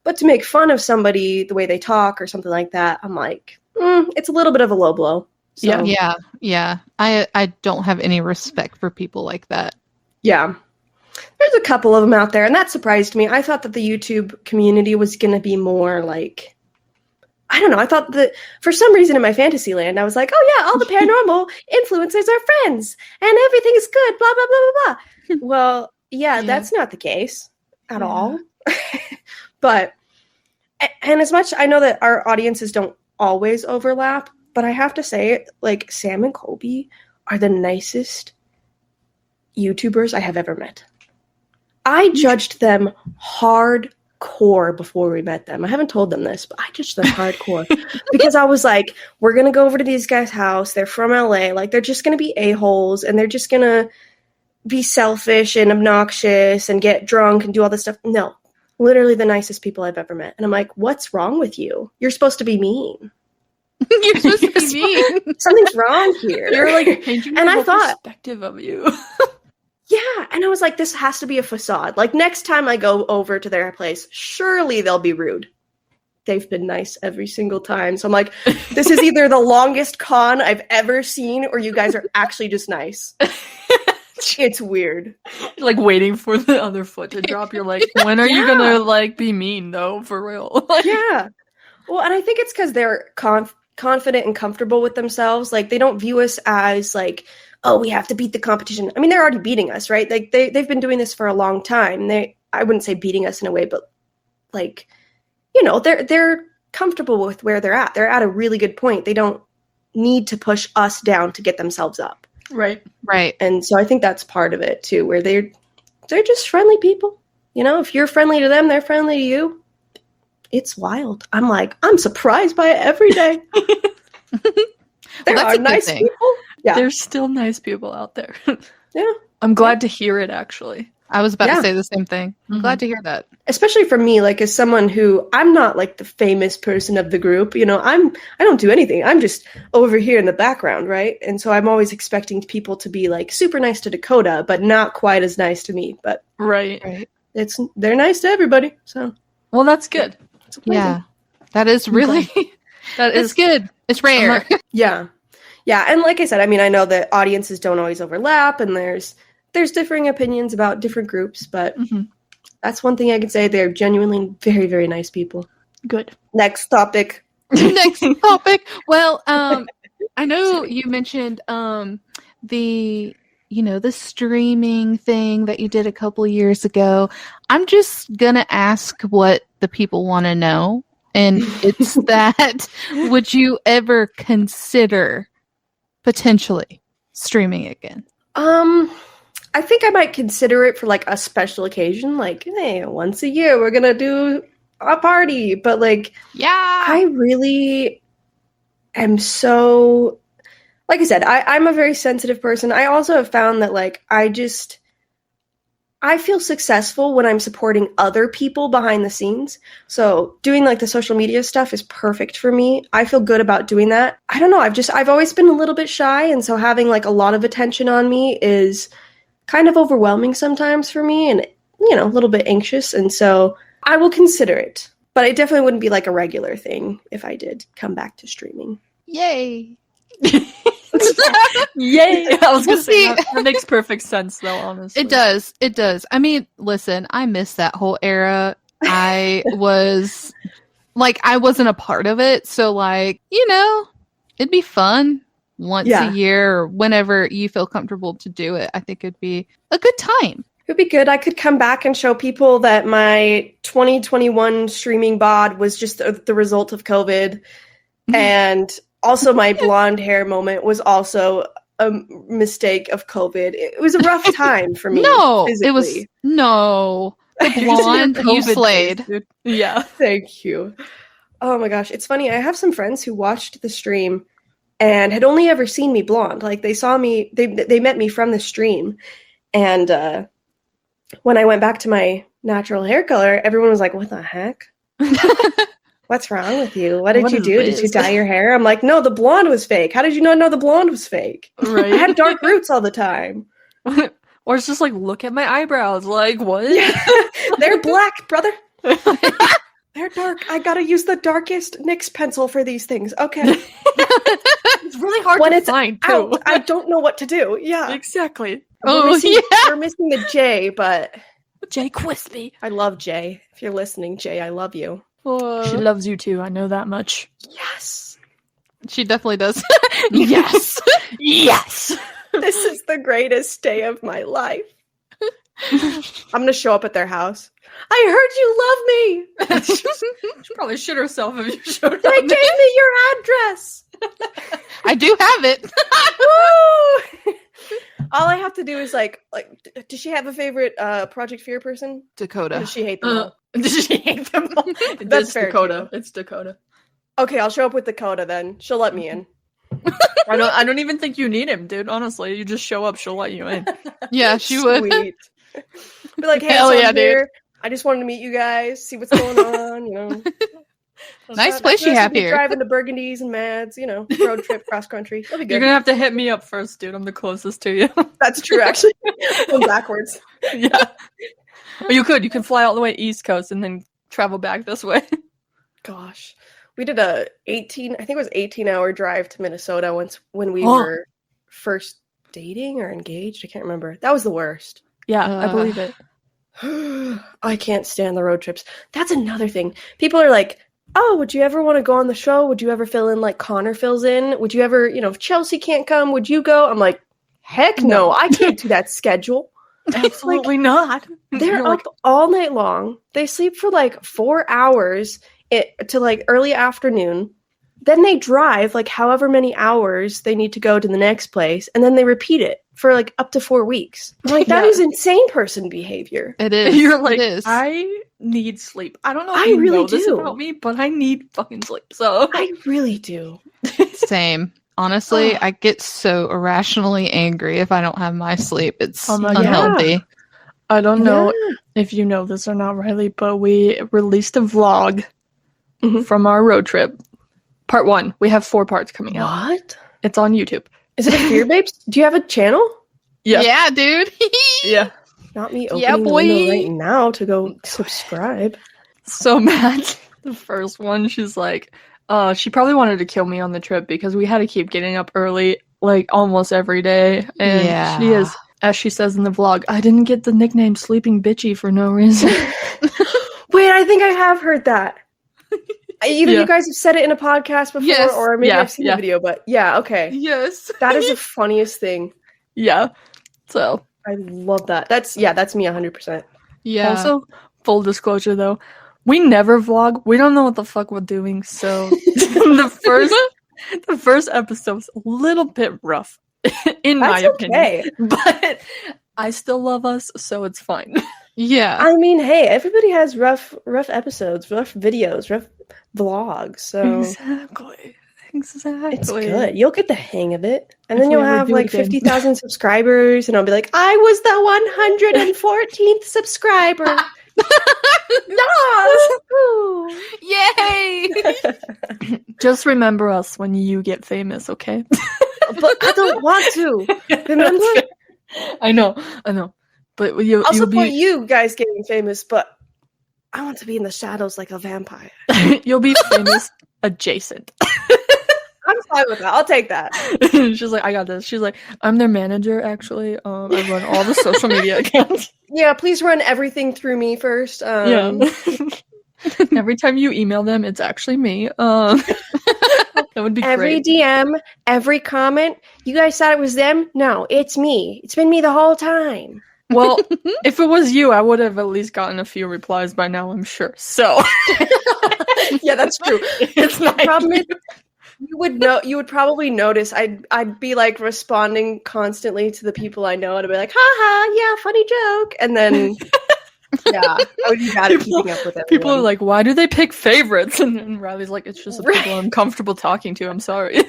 But to make fun of somebody, the way they talk or something like that, I'm like, it's a little bit of a low blow. So. Yeah. I don't have any respect for people like that. Yeah. There's a couple of them out there, and that surprised me. I thought that the YouTube community was going to be more like, I don't know. I thought that for some reason in my fantasy land, I was like, oh yeah, all the paranormal influencers are friends and everything is good, blah, blah, blah, blah, blah. Well, yeah, that's not the case at all. But, and as much, I know that our audiences don't always overlap, but I have to say, like, Sam and Colby are the nicest YouTubers I have ever met. I judged them hardcore before we met them. I haven't told them this, but I judged them hardcore because I was like, we're going to go over to these guys' house. They're from LA. Like, they're just going to be a-holes and they're just going to be selfish and obnoxious and get drunk and do all this stuff. No, literally the nicest people I've ever met. And I'm like, what's wrong with you? You're supposed to be mean. You're supposed to be mean. Something's wrong here. You're like changing and I thought perspective of you. Yeah, and I was like, this has to be a facade. Like, next time I go over to their place, surely they'll be rude. They've been nice every single time. So I'm like, this is either the longest con I've ever seen, or you guys are actually just nice. It's weird. Like waiting for the other foot to drop. You're like, when are you gonna like be mean though? For real? Like, Yeah. Well, and I think it's because they're confident and comfortable with themselves. Like, they don't view us as like, oh, we have to beat the competition. I mean, they're already beating us, right? Like, they've been doing this for a long time. I wouldn't say beating us in a way, but like, you know, they're comfortable with where they're at. They're at a really good point. They don't need to push us down to get themselves up. right. And so I think that's part of it too, where they're just friendly people. You know, if you're friendly to them, they're friendly to you. It's wild. I'm like, I'm surprised by it every day. There that's are a good nice thing. people. Yeah. There's still nice people out there. Yeah. I'm glad to hear it, actually. I was about Yeah. to say the same thing. I'm Mhm. glad to hear that. Especially for me, like, as someone who, I'm not like the famous person of the group. You know, I don't do anything. I'm just over here in the background, right? And so I'm always expecting people to be like super nice to Dakota, but not quite as nice to me. But Right. they're nice to everybody. So Well, that's good. it's amazing. Yeah. That is really That it's is good. It's rare. Yeah. Yeah. And like I said, I mean, I know that audiences don't always overlap, and there's differing opinions about different groups, but Mhm. that's one thing I can say. They're genuinely very, very nice people. good. Next topic. Next topic. Well, I know you mentioned the the streaming thing that you did a couple years ago. I'm just gonna ask what the people want to know, and it's that would you ever consider potentially streaming again? I think I might consider it for like a special occasion, like, hey, once a year we're gonna do a party. But like, Yeah. I really am so, like I said, I'm a very sensitive person. I also have found that like I feel successful when I'm supporting other people behind the scenes. So doing like the social media stuff is perfect for me. I feel good about doing that. I don't know. I've always been a little bit shy. And so having like a lot of attention on me is kind of overwhelming sometimes for me, and, you know, a little bit anxious. And so I will consider it, but it definitely wouldn't be like a regular thing if I did come back to streaming. Yay. Yay! I was gonna say See- that makes perfect sense, though. Honestly, It does. It does. I mean, listen, I miss that whole era. I was like, I wasn't a part of it. So like, it'd be fun once Yeah. a year or whenever you feel comfortable to do it. I think it'd be a good time. It'd be good. I could come back and show people that my 2021 streaming bod was just the result of COVID. And also my blonde hair moment was also a mistake of COVID. It was a rough time for me. No, physically. it was no. The blonde, you COVID slayed. days, dude. Yeah. Thank you. Oh my gosh. It's funny. I have some friends who watched the stream and had only ever seen me blonde. Like, they saw me, they met me from the stream. And when I went back to my natural hair color, everyone was like, what the heck? What's wrong with you? What did What you is do? Did this? you dye your hair? I'm like, no, the blonde was fake. How did you not know the blonde was fake? Right. I had dark roots all the time. Or it's just like, look at my eyebrows. Like, what? Yeah. They're black, brother. They're dark. I gotta use the darkest NYX pencil for these things. Okay. It's really hard When to it's find, too. out, I don't know what to do. Yeah. Exactly. Oh, We're missing the J, but Jay Crispy. I love Jay. If you're listening, Jay, I love you. She loves you too. I know that much. Yes. She definitely does. Yes. Yes. This is the greatest day of my life. I'm gonna show up at their house. I heard you love me. She probably shit herself if you showed up. They gave me your address. I do have it. Woo! All I have to do is like, does she have a favorite Project Fear person? Or Dakota. does she hate them all? Does she hate them all? That's It's fair, Dakota. too. It's Dakota. Okay, I'll show up with Dakota then. She'll let me in. I don't even think you need him, dude. Honestly, you just show up, she'll let you in. Yeah, she would. Sweet. Be like, hey, Hell so yeah, I'm here. I just wanted to meet you guys, see what's going on, you know. Nice place you have here. Driving to Burgundies and Mads, you know, road trip cross country. That'll be You're good. gonna have to hit me up first, dude. I'm the closest to you. That's true, actually. Going backwards. Yeah. Or you can fly all the way East Coast and then travel back this way. Gosh. We did a 18-hour drive to Minnesota when we Oh. were first dating or engaged. I can't remember. That was the worst. Yeah, I believe it. I can't stand the road trips. That's another thing. People are like, oh, would you ever want to go on the show? Would you ever fill in like Connor fills in? Would you ever, if Chelsea can't come, would you go? I'm like, heck no, I can't do that schedule. Absolutely not. They're You're up all night long. They sleep for like 4 hours to like early afternoon. Then they drive like however many hours they need to go to the next place. And then they repeat it for like up to 4 weeks. I'm like, that is insane person behavior. It is. You're like, it is. I need sleep. I don't know if I you really know this do. about me, but I need fucking sleep. So I really do. Same. Honestly, I get so irrationally angry if I don't have my sleep. It's Oh my God. unhealthy. I don't know if you know this or not, Riley, but we released a vlog from our road trip. Part 1. We have 4 parts coming out. What? It's on YouTube. Is it a Fear Babes? Do you have a channel? Yeah, dude. Yeah. Not me Yeah, opening the boy. window right now to go subscribe. So mad. The first one, she's like, she probably wanted to kill me on the trip because we had to keep getting up early, like almost every day. And she is, as she says in the vlog, I didn't get the nickname Sleeping Bitchy for no reason. Wait, I think I have heard that. Either you guys have said it in a podcast before, or maybe I've seen the video, but okay. Yes. That is the funniest thing. Yeah. So. I love that. That's me 100%. Yeah. Also, full disclosure though, we never vlog. We don't know what the fuck we're doing, so the first episode's a little bit rough, in my opinion. But I still love us, so it's fine. Yeah. I mean, hey, everybody has rough episodes, rough videos, rough vlogs, so Exactly. it's good. You'll get the hang of it. And then If we you'll ever have do it like again. 50,000 subscribers, and I'll be like, I was the 114th subscriber. No! Yay! Just remember us when you get famous, okay? But I don't want to. Remember? I know. But I'll you'll support be you guys getting famous, but I want to be in the shadows like a vampire. you'll be famous adjacent. I'm fine with that. I'll take that. She's like, I got this. She's like, I'm their manager, actually. I run all the social media accounts. Yeah, please run everything through me first. Yeah. Every time you email them, it's actually me. That would be every great. DM, every comment. You guys thought it was them? No, it's me. It's been me the whole time. Well, if it was you, I would have at least gotten a few replies by now, I'm sure. So Yeah, that's true. it's not Problem is, you would probably notice I'd be like responding constantly to the people I know, and I'd be like, haha, yeah, funny joke. And then I would be bad at keeping up with everyone. People are like, why do they pick favorites? And then Riley's like, it's just the people I'm comfortable talking to. I'm sorry.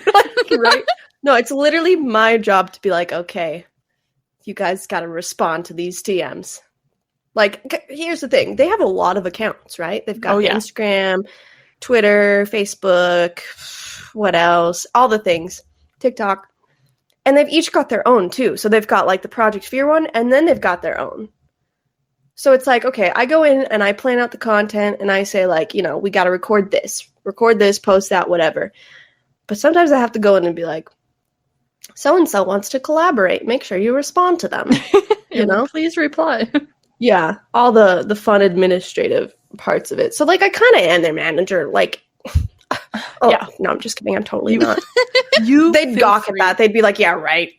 Right? No, it's literally my job to be like, okay, you guys got to respond to these DMs. Like, here's the thing. They have a lot of accounts, right? They've got Instagram, Twitter, Facebook, what else? All the things. TikTok. And they've each got their own, too. So they've got, like, the Project Fear one, and then they've got their own. So it's like, okay, I go in and I plan out the content, and I say, like, we got to record this, post that, whatever. But sometimes I have to go in and be like, so-and-so wants to collaborate. Make sure you respond to them. Please reply. Yeah, all the fun administrative parts of it. So, like, I kind of am their manager. Like, no, I'm just kidding. I'm totally not. They'd gawk at that. They'd be like, "Yeah, right.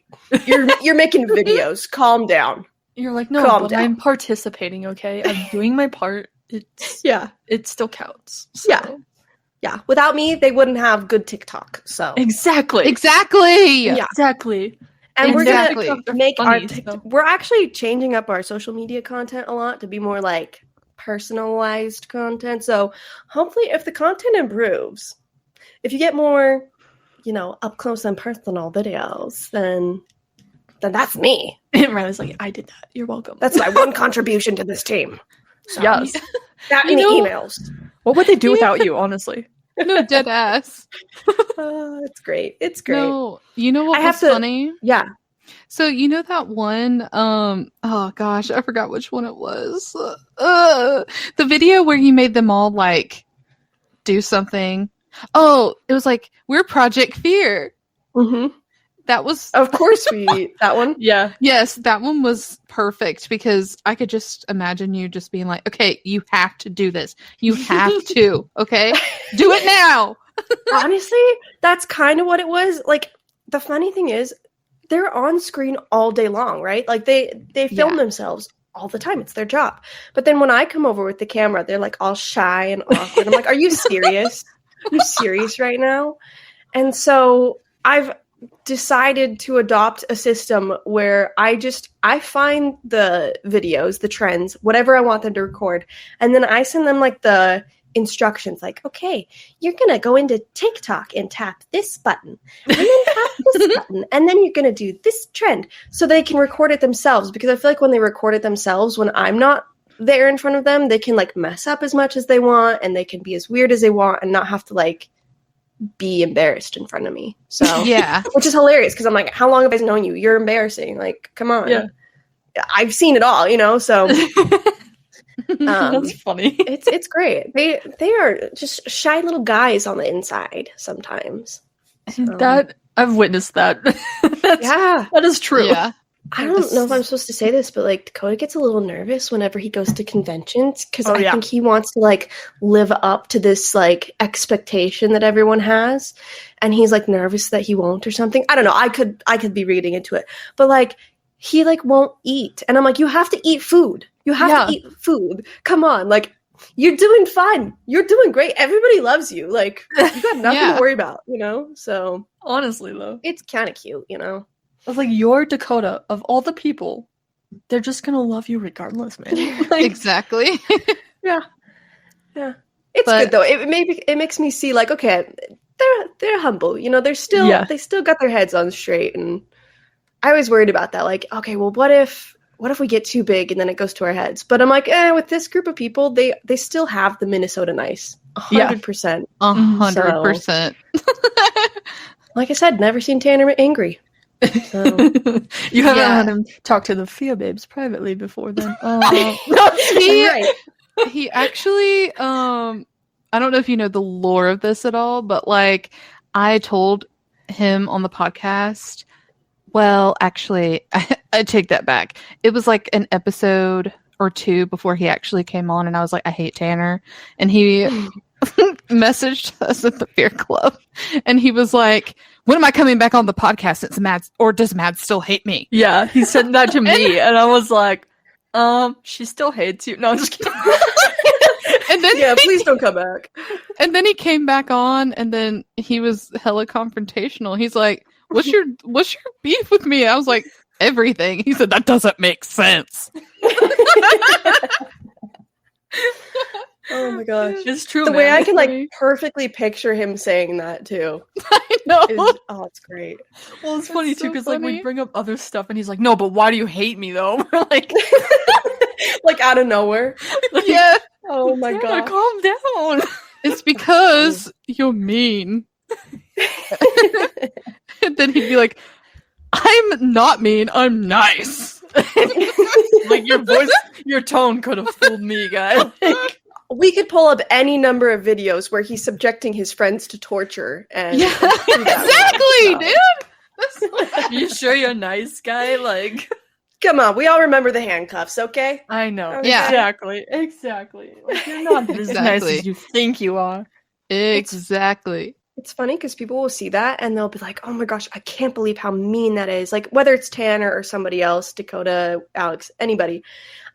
You're making videos. Calm down." You're like, no, but I'm participating. Okay, I'm doing my part. It still counts. So. Yeah. Without me, they wouldn't have good TikTok. So exactly. Yeah. Exactly. And we're Exactly. gonna make we're actually changing up our social media content a lot to be more like personalized content. So hopefully if the content improves, if you get more, up close and personal videos, then that's me. Riley's like, I did that. You're welcome. That's my one contribution to this team. So, yes. That many emails. What would they do without you, honestly? No, dead ass. It's great. It's great. No, you know what was funny? Yeah. So you know that one, oh gosh, I forgot which one it was. The video where you made them all like do something. Oh, it was like, we're Project Fear. Mm-hmm. That was Of course that one. Yeah. yes, that one was perfect because I could just imagine you just being like, okay, you have to do this. You have to, okay? Do it now. Honestly, that's kind of what it was. Like, the funny thing is, they're on screen all day long, right? Like, they film themselves all the time. It's their job. But then when I come over with the camera, they're like all shy and awkward. I'm like, are you serious? Are you serious right now? And so I've decided to adopt a system where I find the videos, the trends, whatever I want them to record, and then I send them like the instructions, like, okay, you're gonna go into TikTok and tap this button, and then tap this button, and then you're gonna do this trend, so they can record it themselves. Because I feel like when they record it themselves, when I'm not there in front of them, they can like mess up as much as they want, and they can be as weird as they want, and not have to like be embarrassed in front of me. So Yeah. which is hilarious because I'm like, how long have I known you? You're embarrassing. Like, come on. Yeah. I've seen it all, so That's funny. it's great. They are just shy little guys on the inside sometimes. So, That I've witnessed that. That is true. Yeah. I don't know if I'm supposed to say this, but like Dakota gets a little nervous whenever he goes to conventions because I think he wants to like live up to this like expectation that everyone has, and he's like nervous that he won't or something. I don't know. I could be reading into it, but like he like won't eat, and I'm like, you have to eat food. You have to eat food. Come on, like you're doing fine. You're doing great. Everybody loves you. Like you got nothing to worry about, So Honestly, though, it's kind of cute, I was like, you're Dakota. Of all the people, they're just gonna love you regardless, man. Like, Exactly. Yeah. It's good though. It makes me see like, okay, they're humble. They're still they still got their heads on straight, and I was worried about that. Like, okay, well, what if we get too big and then it goes to our heads? But I'm like, with this group of people, they still have the Minnesota nice, 100%, 100%. Like I said, never seen Tanner angry. So. You haven't had him talk to the Fia babes privately before then. He actually, I don't know if you know the lore of this at all, but like I told him on the podcast. Well, actually, I take that back. It was like an episode or two before he actually came on, and I was like, I hate Tanner. And he messaged us at the beer club, and he was like, when am I coming back on the podcast since Mads, or does Mads still hate me? Yeah, he said that to me, and I was like, she still hates you. No, I'm just kidding. And then please don't come back. And then he came back on, and then he was hella confrontational. He's like, what's your beef with me? I was like, everything. He said, that doesn't make sense. Oh my gosh. It's true. The way I can like perfectly picture him saying that too. I know. It's great. Well, it's funny too, because like we bring up other stuff and he's like, no, but why do you hate me though? We're like like out of nowhere. Like, yeah. Oh my god. Calm down. It's because you're mean. And then he'd be like, I'm not mean, I'm nice. Like your tone could have fooled me, guy. Like, we could pull up any number of videos where he's subjecting his friends to torture and exactly, dude. You sure you're nice, guy? Like, come on, we all remember the handcuffs, okay? I know. Okay. Yeah. Exactly. Like, you're not as nice as you think you are. Exactly. It's funny because people will see that and they'll be like, oh my gosh, I can't believe how mean that is. Like, whether it's Tanner or somebody else, Dakota, Alex, anybody,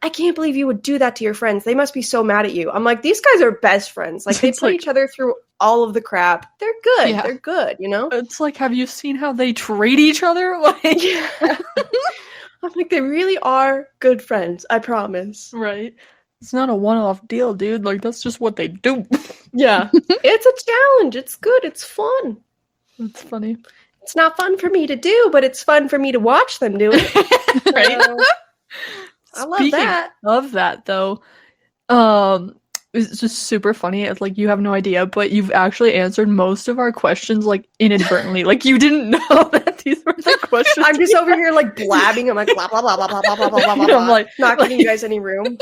I can't believe you would do that to your friends. They must be so mad at you. I'm like, these guys are best friends. Like, they put each other through all of the crap. They're good. Yeah. They're good, It's like, have you seen how they treat each other? Like, I'm like, they really are good friends. I promise. Right. It's not a one-off deal, dude. Like, that's just what they do. Yeah. It's a challenge. It's good. It's fun. It's funny. It's not fun for me to do, but it's fun for me to watch them do it. Right? I love Speaking that. of that, though, it's just super funny. It's like, you have no idea, but you've actually answered most of our questions, like, inadvertently. Like, you didn't know that these were the questions. I'm just over here, like, blabbing. I'm like, blah, blah, blah, blah, blah, blah, blah, blah, blah. I'm like, not giving you guys any room.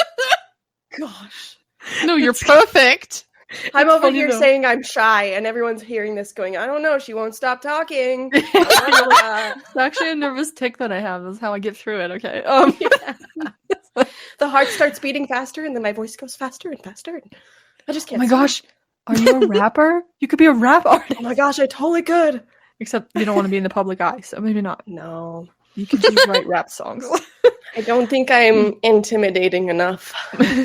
gosh. No, you're perfect. I'm It's over funny, here though. saying I'm shy, and everyone's hearing this going, I don't know, she won't stop talking. It's actually a nervous tick that I have. That's how I get through it. Okay. The heart starts beating faster, and then my voice goes faster and faster. And I just Oh can't. my stop. gosh, are you a rapper? You could be a rap artist. Oh my gosh, I totally could. Except you don't want to be in the public eye, so maybe not. No, You can just write rap songs. I don't think I'm intimidating enough,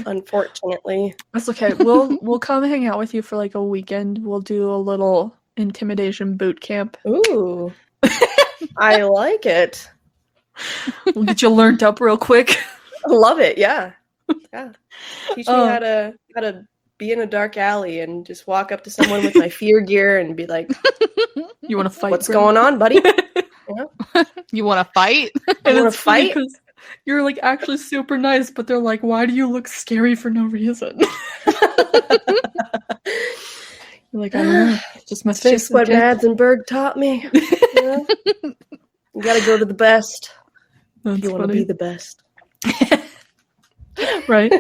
unfortunately. That's okay. We'll come hang out with you for like a weekend. We'll do a little intimidation boot camp. Ooh, I like it. We'll get you learned up real quick. I love it. Yeah. Teach me how to be in a dark alley and just walk up to someone with my fear gear and be like, You want to fight? "What's bro? going on, buddy? You want to fight? You want it's to funny fight?" 'cause you're like actually super nice, but they're like, "Why do you look scary for no reason?" You're like, I don't know. It's just my It's face. just what okay? Madsenberg taught me. You know? You gotta go to the best That's if you want to funny. be the best. Right.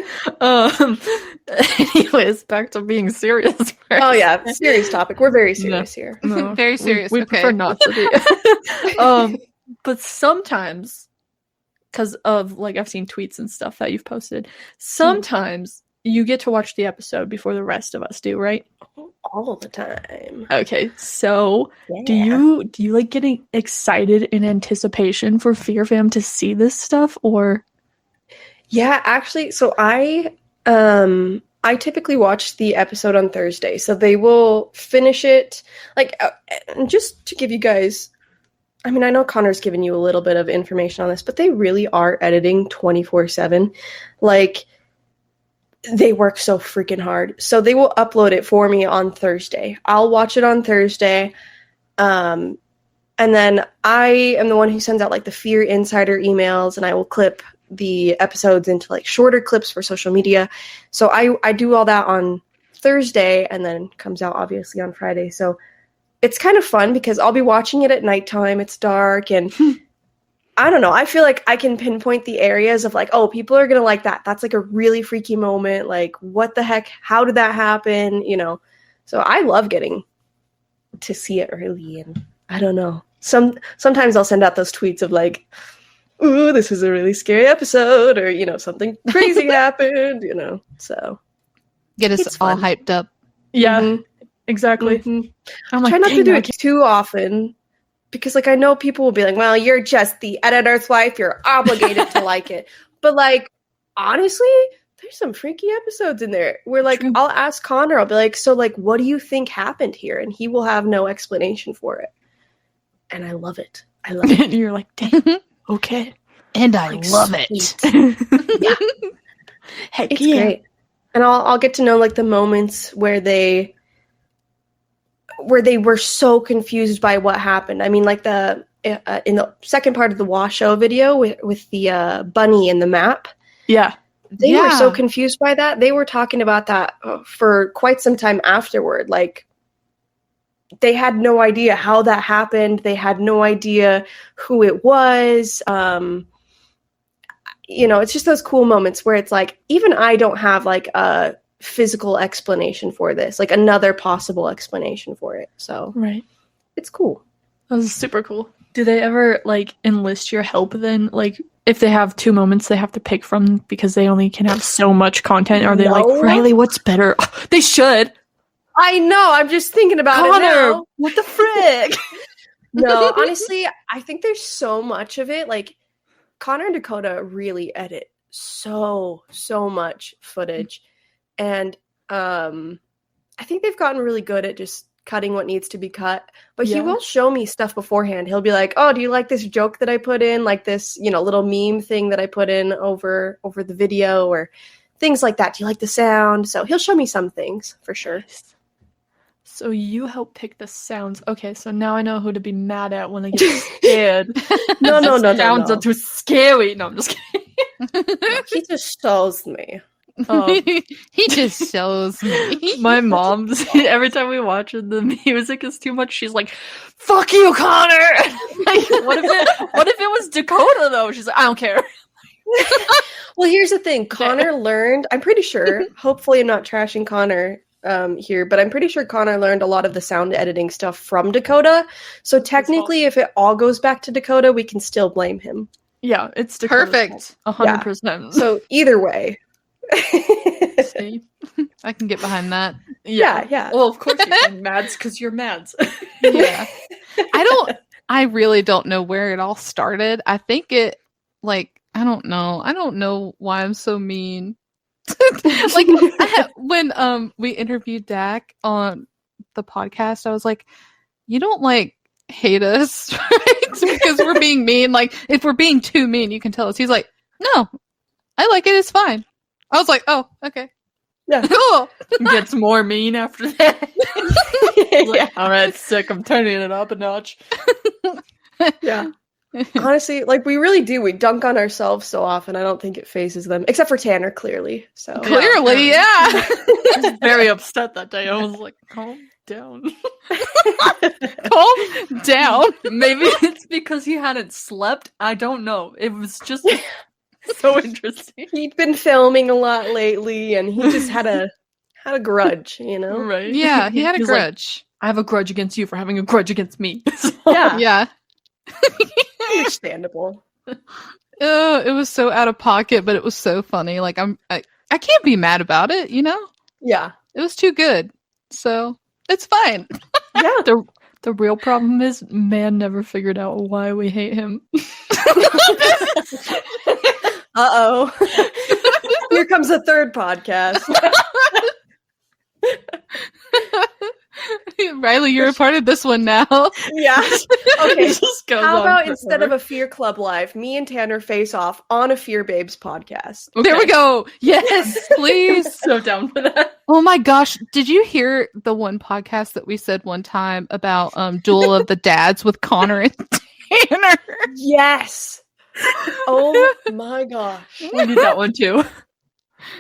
Anyways, back to being serious. Oh yeah, serious topic. We're very serious here. No, Very serious, We okay. prefer not to be. But sometimes, because of like I've seen tweets and stuff that you've posted, sometimes you get to watch the episode before the rest of us do, right? All the time. Okay, so Yeah. do you like getting excited in anticipation for Fear Fam to see this stuff, or? Yeah, actually, so I typically watch the episode on Thursday. So they will finish it like and just to give you guys, I mean, I know Connor's given you a little bit of information on this, but they really are editing 24/7. Like they work so freaking hard. So they will upload it for me on Thursday. I'll watch it on Thursday. And then I am the one who sends out like the Fear Insider emails, and I will clip the episodes into like shorter clips for social media. So I do all that on Thursday, and then it comes out obviously on Friday. So it's kind of fun because I'll be watching it at nighttime. It's dark, and I don't know. I feel like I can pinpoint the areas of like, oh, people are going to like that. That's like a really freaky moment. Like, what the heck? How did that happen? You know? So I love getting to see it early, and I don't know. Sometimes I'll send out those tweets of like, ooh, this is a really scary episode, or, you know, something crazy happened, you know, so. Get us It's all fun. hyped up. Yeah, Mhm. exactly. Mhm. I'm like, Try not to "Dang, do I it too often, because, like, I know people will be like, well, you're just the editor's wife, you're obligated to like it. But, like, honestly, there's some freaky episodes in there where, like, True. I'll ask Connor, I'll be like, so, like, what do you think happened here? And he will have no explanation for it. And I love it. I love it. You're like, dang, okay. And I Like, love sweet. it. Yeah. Heck It's yeah. great. And I'll get to know like the moments where they were so confused by what happened. I mean, like the in the second part of the Washoe video with the bunny and the map, Yeah. they were so Yeah. confused by that. They were talking about that for quite some time afterward. Like they had no idea how that happened. They had no idea who it was. You know, it's just those cool moments where it's like, even I don't have like a physical explanation for this, like another possible explanation for it. So Right. it's cool. That was super cool. Do they ever like enlist your help then? Like if they have 2 moments they have to pick from because they only can have so much content, are they like, No. Rilee, what's better? They should. I know. I'm just thinking about it Connor, now. what the frick? No, honestly, I think there's so much of it. Like Connor and Dakota really edit so much footage, and I think they've gotten really good at just cutting what needs to be cut. But Yeah. he will show me stuff beforehand. He'll be like, "Oh, do you like this joke that I put in? Like this, you know, little meme thing that I put in over the video, or things like that. Do you like the sound?" So he'll show me some things for sure. So you help pick the sounds. Okay, so now I know who to be mad at when I get scared. No, Sounds are too scary. No, I'm just kidding. He just shows me. He just shows me. My mom's every time we watch it, the music is too much. She's like, "Fuck you, Connor." Like, what if it was Dakota though? She's like, "I don't care." Well, here's the thing. Connor learned, I'm pretty sure, hopefully I'm not trashing Connor, here, but I'm pretty sure Connor learned a lot of the sound editing stuff from Dakota. So technically, if it all goes back to Dakota, we can still blame him. Yeah, it's Dakota's Perfect. 100%. So either way. See? I can get behind that. Yeah. Well, of course you can, Mads, because you're Mads. Yeah. I really don't know where it all started. I think it, like, I don't know why I'm so mean. Like, when we interviewed Dak on the podcast, I was like, you don't, like, hate us, right? Because we're being mean. Like, if we're being too mean, you can tell us. He's like, no, I like it. It's fine. I was like, oh, okay. Yeah. Cool. Gets more mean after that. Like, all right, sick. I'm turning it up a notch. Yeah. Honestly, like, we really do. We dunk on ourselves so often. I don't think it phases them, except for Tanner, clearly. So Clearly, yeah. I was very upset that day. I was like, calm down. Calm down. Maybe it's because he hadn't slept. I don't know. It was just so interesting. He'd been filming a lot lately, and he just had a grudge, you know? Right? Yeah, he had a He's like, grudge. I have a grudge against you for having a grudge against me. Yeah. Yeah. Understandable. Oh, it was so out of pocket, but it was so funny. Like, I can't be mad about it, you know? Yeah. It was too good. So, it's fine. Yeah. The real problem is man never figured out why we hate him. Uh-oh. Here comes a third podcast. Riley, you're a part of this one now. Yeah. Okay. It just goes How on about forever. instead of a Fear Club Live, me and Tanner face off on a Fear Babes podcast? Okay. There we go. Yes, please. So down for that. Oh my gosh. Did you hear the one podcast that we said one time about Duel of the Dads with Connor and Tanner? Yes. Oh my gosh. We did that one too.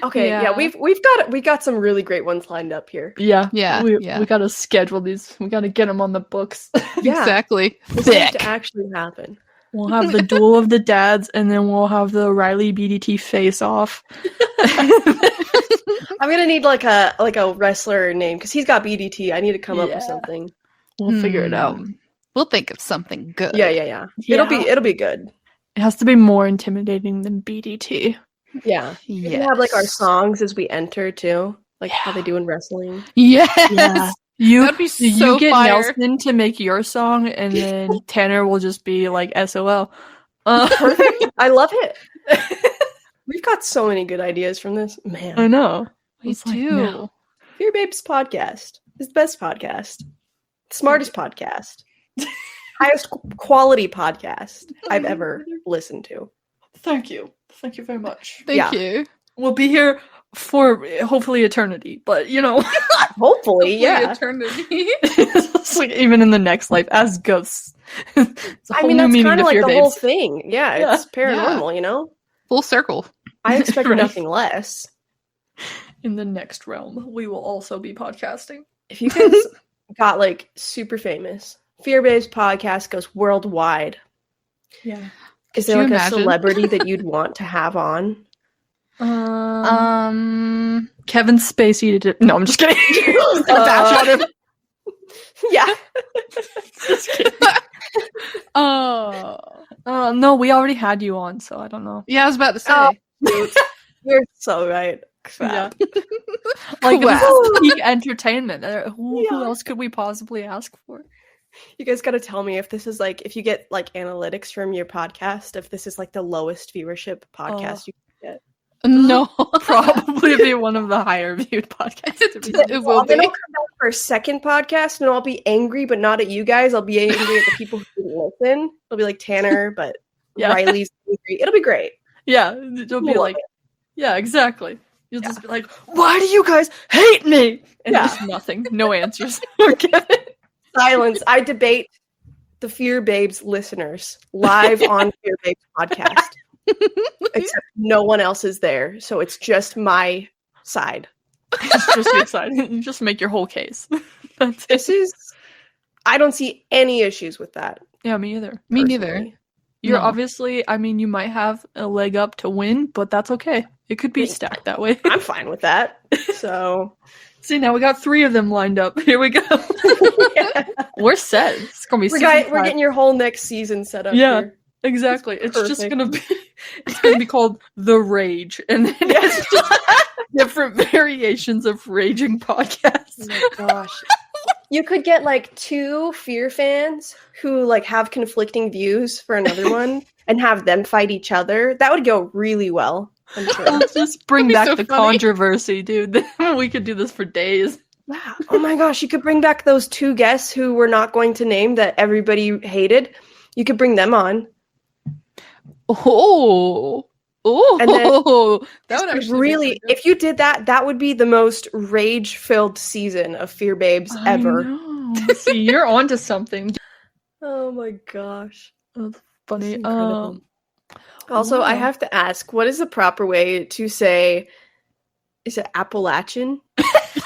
Okay, yeah, we got some really great ones lined up here. Yeah. Yeah, We yeah. gotta schedule these. We gotta get them on the books. Yeah. Exactly. This needs Thick. to actually happen. We'll have the Duel of the Dads, and then we'll have the Rilee BDT face off. I'm gonna need like a wrestler name because he's got BDT. I need to come up with Yeah. something. We'll figure it out. We'll think of something good. Yeah. Yeah. It'll be good. It has to be more intimidating than BDT. Yeah. Yes. We have like our songs as we enter too, like how they do in wrestling. Yes. Yeah. That'd be so you get fire. Nelson to make your song, and then Tanner will just be like SOL. Perfect. I love it. We've got so many good ideas from this. Man. I know. We It's like, do. no. Fear Babes podcast is the best podcast. Smartest podcast. Highest quality podcast I've ever listened to. Thank you. Thank you very much. Thank you. We'll be here for hopefully eternity, but you know, Hopefully, yeah. Eternity. it's like even in the next life as ghosts. It's a I whole mean, new that's meaning kind to of like Fear the Babes. whole thing. Yeah, Yeah. it's paranormal, you know? Full circle. I expect Right. nothing less. In the next realm, we will also be podcasting. If you guys got like super famous, Fear Babes podcast goes worldwide. Yeah. Is Could there you like a imagine? celebrity that you'd want to have on? Kevin Spacey did it. No, I'm just kidding. Bash on him. Yeah. Just kidding. No, we already had you on, so I don't know. Yeah, I was about to say. Oh. You're so right. Crap. Like, this Wow. is peak entertainment. Who Yeah. else could we possibly ask for? You guys got to tell me if this is like, if you get like analytics from your podcast, if this is like the lowest viewership podcast you can get. No. Probably be one of the higher viewed podcasts. To be It will Then be. I'll come back for a second podcast and I'll be angry, but not at you guys. I'll be angry at the people who didn't listen. It'll be like Tanner, but Yeah. Riley's angry. It'll be great. Yeah, it'll be We'll like, love yeah, exactly. You'll just be like, why do you guys hate me? And Yeah. just nothing, no answers. We're kidding. Silence. I debate the Fear Babes listeners live on Fear Babes podcast. Except no one else is there, so it's just my side. It's just your side. You just make your whole case. That's This it. is. I don't see any issues with that. Yeah, me either. Me neither. personally. You're No. obviously, I mean, you might have a leg up to win, but that's okay. It could be stacked that way. I'm fine with that. So See, now we got 3 of them lined up. Here we go. Yeah. We're set. It's gonna be We're, season we're 5. getting your whole next season set up Yeah. here. Exactly. It's just perfect. gonna be called The Rage, and then it's just different variations of raging podcasts. Oh my gosh. You could get like 2 Fear fans who like have conflicting views for another one and have them fight each other. That would go really well. I'm sure. Let's just bring back so the funny. controversy, dude. We could do this for days. Wow. Oh my gosh, you could bring back those 2 guests who we're not going to name that everybody hated. You could bring them on. Oh. And then that would actually really, be good. if you did that, that would be the most rage-filled season of Fear Babes I ever. know. See, you're onto something. Oh my gosh. That's funny. It's incredible. Also, I have to ask, what is the proper way to say, is it Appalachian?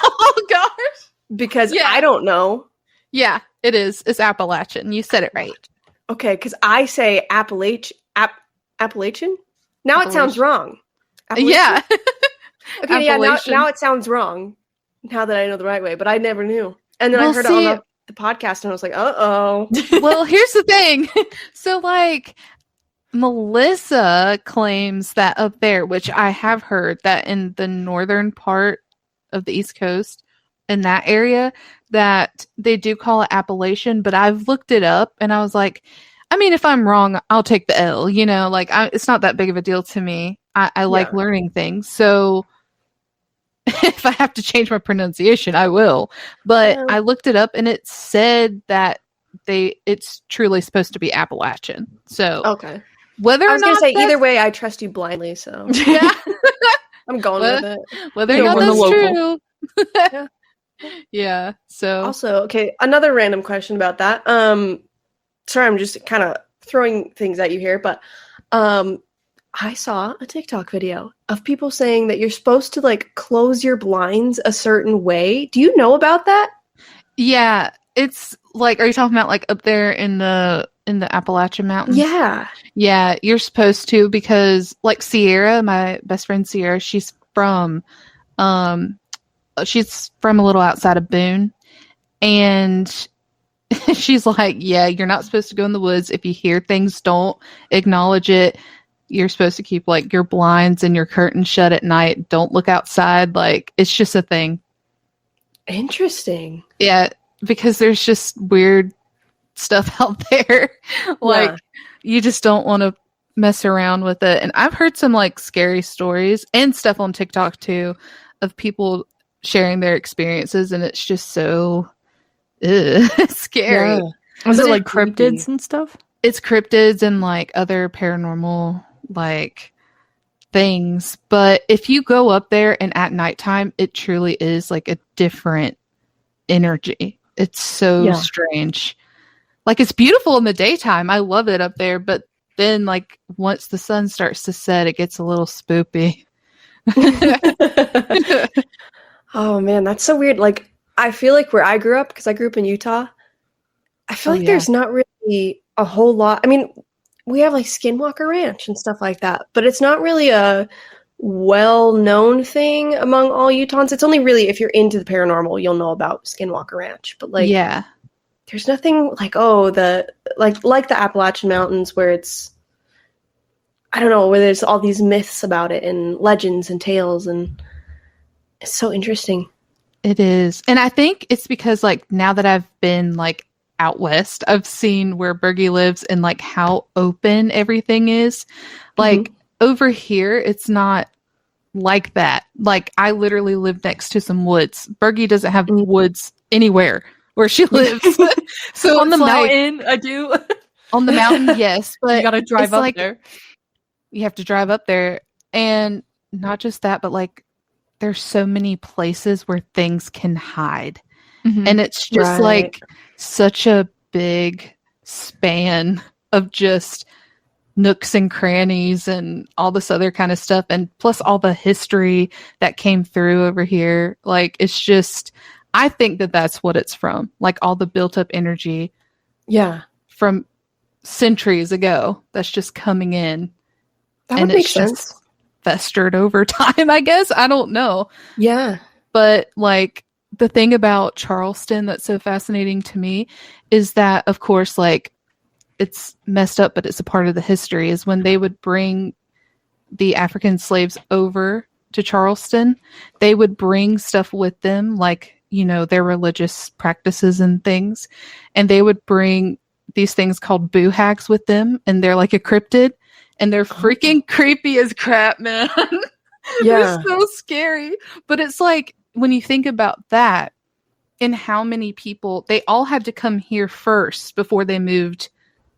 Oh gosh. Because Yeah. I don't know. Yeah, it is. It's Appalachian. You said it right. Okay, because I say Appalachian? Now it sounds wrong. Appalachian? Yeah. Okay, yeah, Appalachian. now it sounds wrong. Now that I know the right way, but I never knew. And then I Well, heard see- it on the podcast and I was like, uh-oh. Well, here's the thing. So, like, Melissa claims that up there, which I have heard that in the northern part of the East Coast, in that area, that they do call it Appalachian, but I've looked it up and I was like, I mean, if I'm wrong, I'll take the L, you know, like it's not that big of a deal to me. I like learning things. So if I have to change my pronunciation, I will. But Yeah. I looked it up and it said that it's truly supposed to be Appalachian. So Okay. whether I or was going not to say, that's- either way, I trust you blindly, so yeah, I'm going Well, with it. whether Yeah, or not we're the that's local. true. Yeah. Yeah. So Also, okay, another random question about that. Sorry, I'm just kind of throwing things at you here, but I saw a TikTok video of people saying that you're supposed to like close your blinds a certain way. Do you know about that? yeah, it's like, are you talking about like up there in the Appalachian Mountains? Yeah. Yeah, you're supposed to, because like Sierra, my best friend Sierra, she's from a little outside of Boone, and she's like, yeah, you're not supposed to go in the woods. If you hear things, don't acknowledge it. You're supposed to keep like your blinds and your curtains shut at night. Don't look outside. Like, it's just a thing. Interesting. Yeah, because there's just weird stuff out there. Like, Yeah. you just don't want to mess around with it. And I've heard some like scary stories and stuff on TikTok too of people sharing their experiences, and it's just so scary. Yeah. Is it But like it's creepy. cryptids and stuff? It's cryptids and like other paranormal like things. But if you go up there and at nighttime, it truly is like a different energy. It's so strange. Like, it's beautiful in the daytime. I love it up there, but then like once the sun starts to set, it gets a little spoopy. Oh man, that's so weird. Like, I feel like where I grew up, because I grew up in Utah, I feel like there's not really a whole lot. I mean, we have like Skinwalker Ranch and stuff like that, but it's not really a well-known thing among all Utahns. It's only really if you're into the paranormal, you'll know about Skinwalker Ranch. But like, yeah. there's nothing like the Appalachian Mountains where it's, I don't know, where there's all these myths about it and legends and tales, and it's so interesting. It is. And I think it's because like now that I've been like out west, I've seen where Bergie lives and like how open everything is. Like over here, it's not like that. Like, I literally live next to some woods. Bergie doesn't have woods anywhere where she lives. So On the it's like- mountain, I do. on the mountain, yes, but You gotta drive it's up like- there. you have to drive up there. And not just that, but like there's so many places where things can hide. And it's just Right. like such a big span of just nooks and crannies and all this other kind of stuff. And plus all the history that came through over here. Like, it's just, I think that that's what it's from. Like all the built up energy Yeah, from centuries ago that's just coming in. that And would make it's just sense. festered over time, I guess. I don't know. Yeah. But like the thing about Charleston that's so fascinating to me is that, of course, like, it's messed up, but it's a part of the history, is when they would bring the African slaves over to Charleston, they would bring stuff with them, like, you know, their religious practices and things. And they would bring these things called boo hags with them, and they're like a cryptid, and they're freaking creepy as crap, man. Yeah. They're so scary. But it's like, when you think about that, and how many people, they all had to come here first before they moved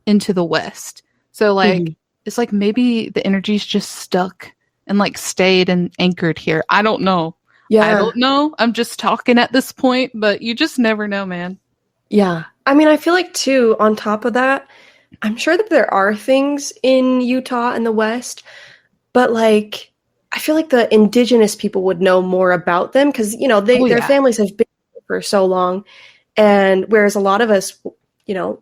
into the West. So like, it's like maybe the energy's just stuck and like stayed and anchored here. I don't know. Yeah. I don't know. I'm just talking at this point, but you just never know, man. Yeah. I mean, I feel like, too, on top of that, I'm sure that there are things in Utah and the West, but, like, I feel like the indigenous people would know more about them because, you know, their families have been here for so long. And whereas a lot of us, you know,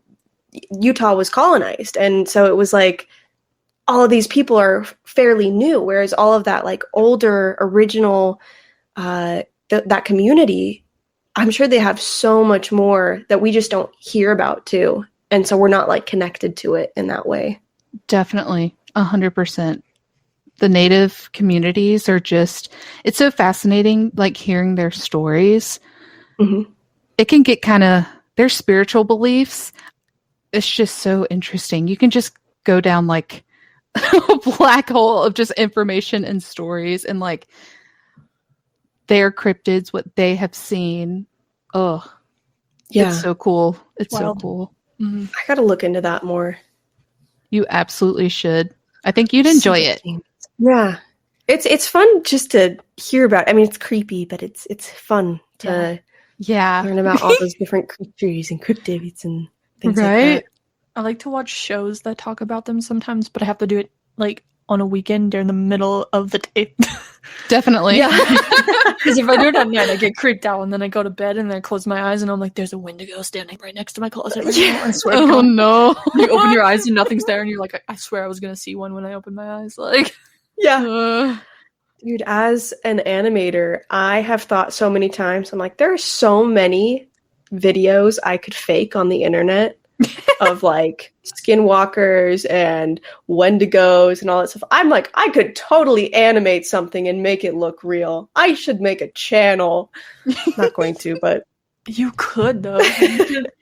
Utah was colonized. And so it was like all of these people are fairly new, whereas all of that, like, older, original, that community, I'm sure they have so much more that we just don't hear about too. And so we're not like connected to it in that way. Definitely. 100%. The native communities are just, it's so fascinating, like hearing their stories. Mm-hmm. It can get kind of, their spiritual beliefs. It's just so interesting. You can just go down like a black hole of just information and stories and like their cryptids, what they have seen. Oh, yeah. It's so cool. It's Wild. So cool. Mm-hmm. I got to look into that more. You absolutely should. I think you'd enjoy it. Yeah. It's fun just to hear about. I mean, it's creepy, but it's fun to learn about all those different creatures and cryptids and things like that. I like to watch shows that talk about them sometimes, but I have to do it like on a weekend during the middle of the day. Definitely. Yeah. Because if I do it at night, I get creeped out, and then I go to bed and then I close my eyes and I'm like, there's a Wendigo standing right next to my closet right now. I swear. Oh no. You open your eyes and nothing's there, and you're like, I swear I was gonna see one when I opened my eyes. Like, yeah. Dude, as an animator, I have thought so many times, I'm like, there are so many videos I could fake on the internet of like skinwalkers and wendigos and all that stuff. I'm like, I could totally animate something and make it look real. I should make a channel. Not going to, but you could though.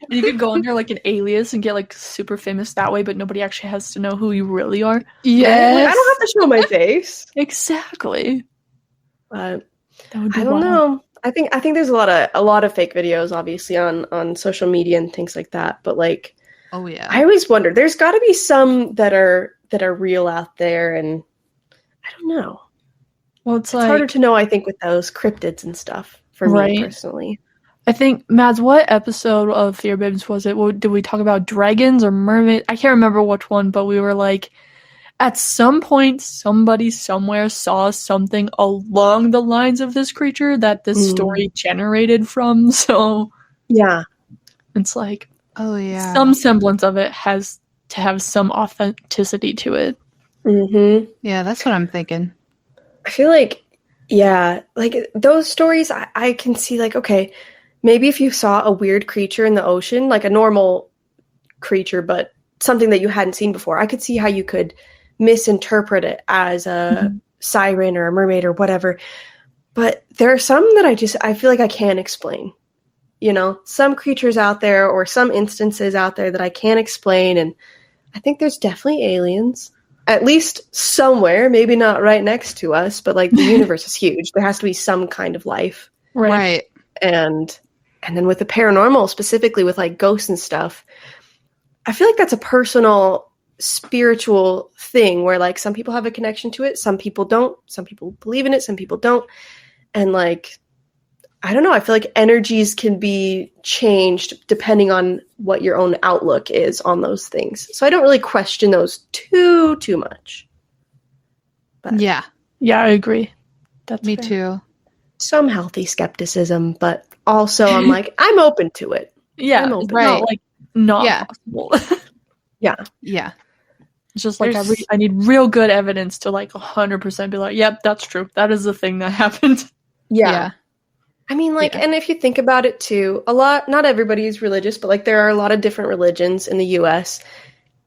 You could go under like an alias and get like super famous that way, but nobody actually has to know who you really are. Yes. Like, I don't have to show my face. Exactly. But I don't know. I think there's a lot of fake videos, obviously, on social media and things like that. But like, oh yeah, I always wonder. There's got to be some that are real out there, and I don't know. Well, it's like, harder to know, I think, with those cryptids and stuff for me personally. I think, Mads, what episode of Fear Babes was it? Did we talk about dragons or mermaids? I can't remember which one, but we were like, at some point, somebody somewhere saw something along the lines of this creature that this story generated from. So, yeah, it's like, oh yeah, some semblance of it has to have some authenticity to it. Mm-hmm. Yeah, that's what I'm thinking. I feel like, yeah, like those stories, I can see like, okay, maybe if you saw a weird creature in the ocean, like a normal creature, but something that you hadn't seen before, I could see how you could misinterpret it as a siren or a mermaid or whatever. But there are some that I feel like I can't explain. You know, some creatures out there or some instances out there that I can't explain. And I think there's definitely aliens, at least somewhere, maybe not right next to us, but like the universe is huge. There has to be some kind of life. Right. And then with the paranormal, specifically with like ghosts and stuff, I feel like that's a personal spiritual thing where like some people have a connection to it, some people don't, some people believe in it, some people don't. And like, I don't know, I feel like energies can be changed depending on what your own outlook is on those things. So I don't really question those too much. But yeah, I agree. That's me fair. too. Some healthy skepticism, but also I'm like, I'm open to it. Yeah, I'm open. Right. Not like not possible. Yeah. It's just like I need real good evidence to like 100% be like, yep, that's true. That is the thing that happened. Yeah. I mean, like, Yeah. and if you think about it too, not everybody is religious, but like there are a lot of different religions in the US,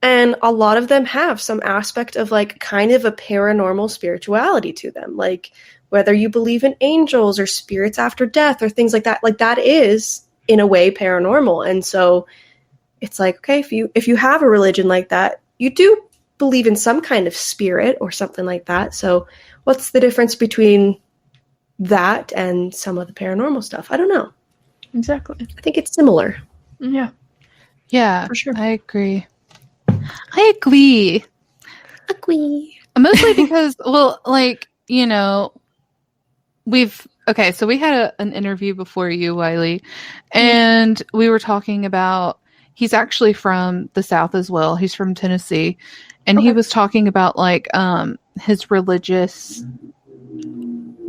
and a lot of them have some aspect of like kind of a paranormal spirituality to them. Like whether you believe in angels or spirits after death or things like that is in a way paranormal. And so it's like, okay, if you have a religion like that, you do believe in some kind of spirit or something like that. So what's the difference between that and some of the paranormal stuff? I don't know. Exactly. I think it's similar. Yeah. Yeah, For sure. I agree. I agree. Mostly because, well, like, you know, so we had an interview before you, Wiley, and we were talking about, he's actually from the South as well. He's from Tennessee. And he was talking about like his religious,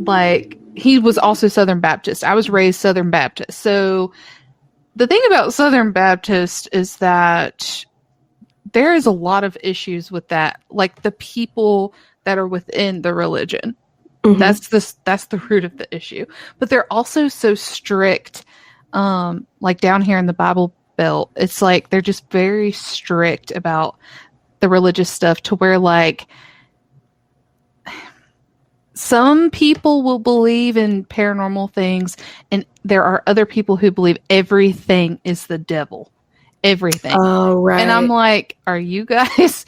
like he was also Southern Baptist. I was raised Southern Baptist. So the thing about Southern Baptist is that there is a lot of issues with that. Like the people that are within the religion. Mm-hmm. That's the root of the issue. But they're also so strict. Like down here in the Bible Belt, it's like they're just very strict about the religious stuff to where like some people will believe in paranormal things and there are other people who believe everything is the devil. Everything. Oh, right. And I'm like, are you guys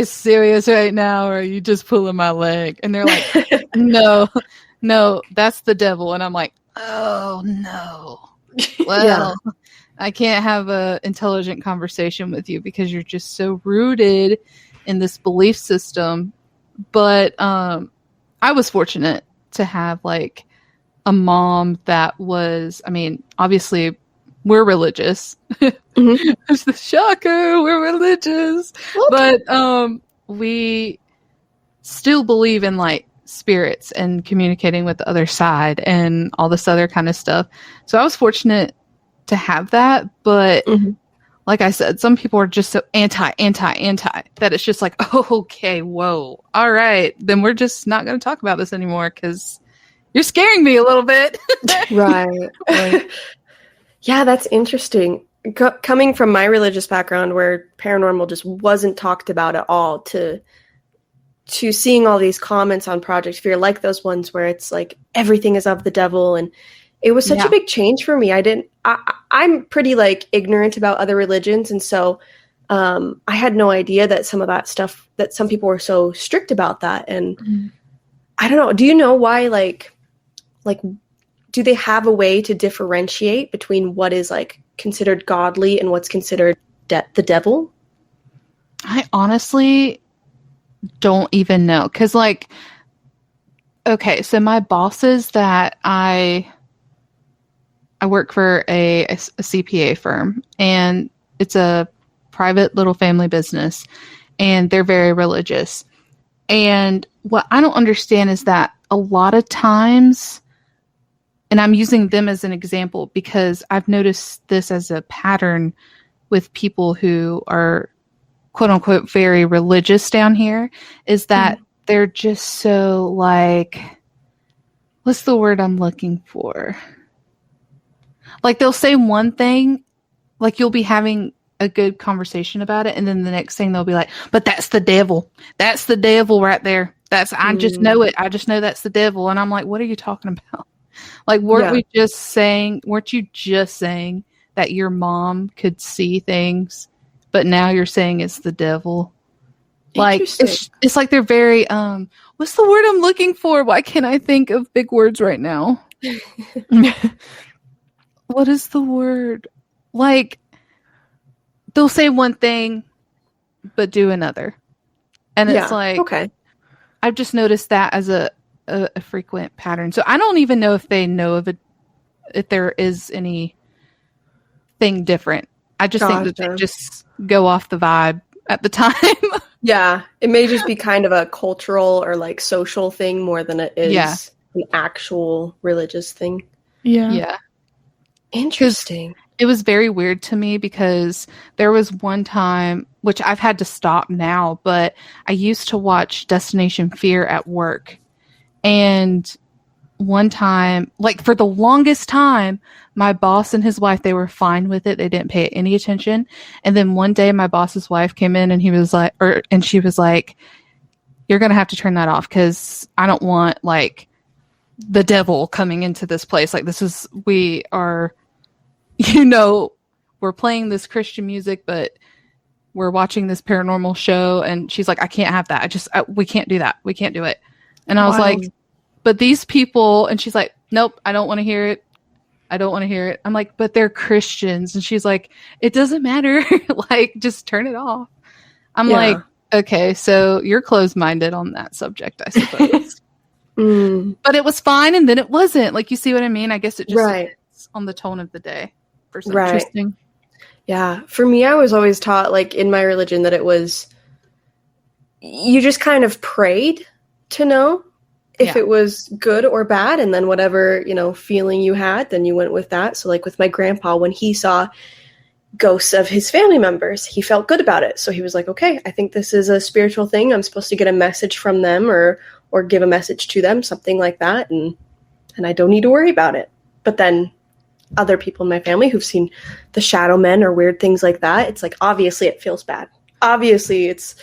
serious right now, or are you just pulling my leg? And they're like, no, that's the devil. And I'm like, oh no. Well, I can't have a intelligent conversation with you because you're just so rooted in this belief system. But I was fortunate to have like a mom that was, I mean, obviously we're religious. Mm-hmm. It's the shocker, we're religious. What? But we still believe in like spirits and communicating with the other side and all this other kind of stuff. So I was fortunate to have that, but like I said, some people are just so anti that it's just like, oh, okay, whoa, all right, then we're just not going to talk about this anymore because you're scaring me a little bit. Right. Yeah, that's interesting. Coming from my religious background where paranormal just wasn't talked about at all to seeing all these comments on Project Fear, like those ones where it's like everything is of the devil, and it was such a big change for me. I'm pretty like ignorant about other religions, and so I had no idea that some of that stuff, that some people were so strict about that. And I don't know. Do you know why? Like, do they have a way to differentiate between what is like considered godly and what's considered the devil? I honestly don't even know. Cause like, okay, so my bosses that I work for a CPA firm, and it's a private little family business, and they're very religious. And what I don't understand is that a lot of times, and I'm using them as an example because I've noticed this as a pattern with people who are quote unquote very religious down here, is that they're just so like, what's the word I'm looking for? Like they'll say one thing, like you'll be having a good conversation about it, and then the next thing they'll be like, but that's the devil. That's the devil right there. I just know it. I just know that's the devil. And I'm like, what are you talking about? Like, weren't you just saying that your mom could see things, but now you're saying it's the devil? Like, it's like they're very, what's the word I'm looking for? Why can't I think of big words right now? What is the word? Like, they'll say one thing, but do another. And it's like, okay. I've just noticed that as a frequent pattern. So I don't even know if they know of it, if there is anything different. I just think that they just go off the vibe at the time. Yeah. It may just be kind of a cultural or like social thing more than it is an actual religious thing. Yeah. Interesting. It was very weird to me because there was one time, which I've had to stop now, but I used to watch Destination Fear at work. And one time, like for the longest time, my boss and his wife, they were fine with it. They didn't pay it any attention. And then one day my boss's wife came in and he was like, and she was like, you're going to have to turn that off because I don't want like the devil coming into this place. Like we are, we're playing this Christian music, but we're watching this paranormal show. And she's like, I can't have that. We can't do that. We can't do it. And I was like, but these people, and she's like, nope, I don't want to hear it. I don't want to hear it. I'm like, but they're Christians. And she's like, it doesn't matter. Like, just turn it off. I'm like, okay, so you're closed-minded on that subject, I suppose. But it was fine, and then it wasn't. Like, you see what I mean? I guess it just depends on the tone of the day. For some interesting. Yeah. For me, I was always taught, like, in my religion that it was, you just kind of prayed to know if it was good or bad, and then whatever, feeling you had, then you went with that. So, like, with my grandpa, when he saw ghosts of his family members, he felt good about it. So he was like, okay, I think this is a spiritual thing. I'm supposed to get a message from them or give a message to them, something like that, and I don't need to worry about it. But then other people in my family who've seen the shadow men or weird things like that, it's like, obviously it feels bad. Obviously it's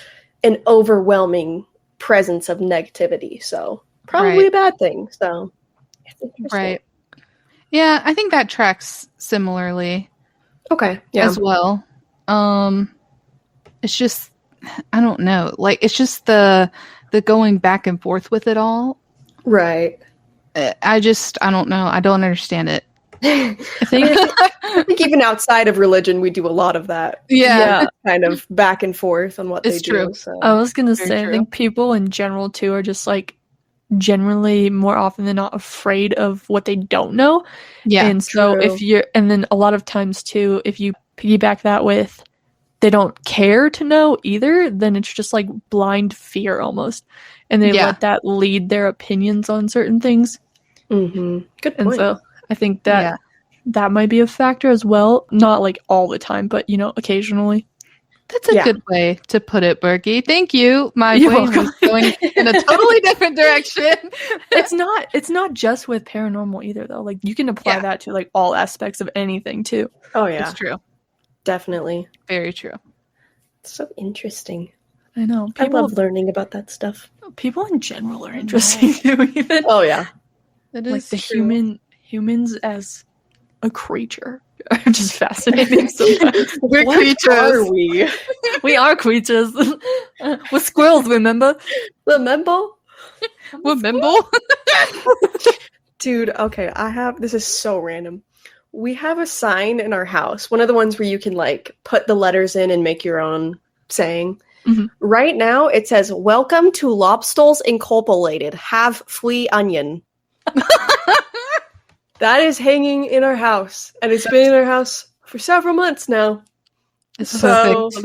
an overwhelming presence of negativity. So probably a bad thing. So it's interesting. Right. Yeah, I think that tracks similarly. Okay. Yeah. As well. It's just, I don't know. Like, it's just the going back and forth with it all. Right. I don't know. I don't understand it. I think even outside of religion, we do a lot of that. Yeah. Kind of back and forth on what they do. So. I was going to say, I think people in general, too, are just like generally more often than not afraid of what they don't know. Yeah. And so and then a lot of times, too, if you piggyback that with they don't care to know either, then it's just like blind fear almost. And they let that lead their opinions on certain things. Mm-hmm. Good point. And so I think that that might be a factor as well. Not like all the time, but occasionally. That's a good way to put it, Berkey. Thank you. My brain was going in a totally different direction. It's not just with paranormal either, though. Like, you can apply that to like all aspects of anything too. Oh yeah, it's true. Definitely, very true. It's so interesting. I know. I love learning about that stuff. People in general are interesting too. Even it is like the humans as a creature are just fascinating sometimes. We're creatures. Are we? We are creatures. We're squirrels, remember? Remember? Dude, okay, this is so random. We have a sign in our house, one of the ones where you can like put the letters in and make your own saying. Mm-hmm. Right now, it says, "Welcome to Lobsters Incorporated. Have free onion." That is hanging in our house, and it's been in our house for several months now. It's so if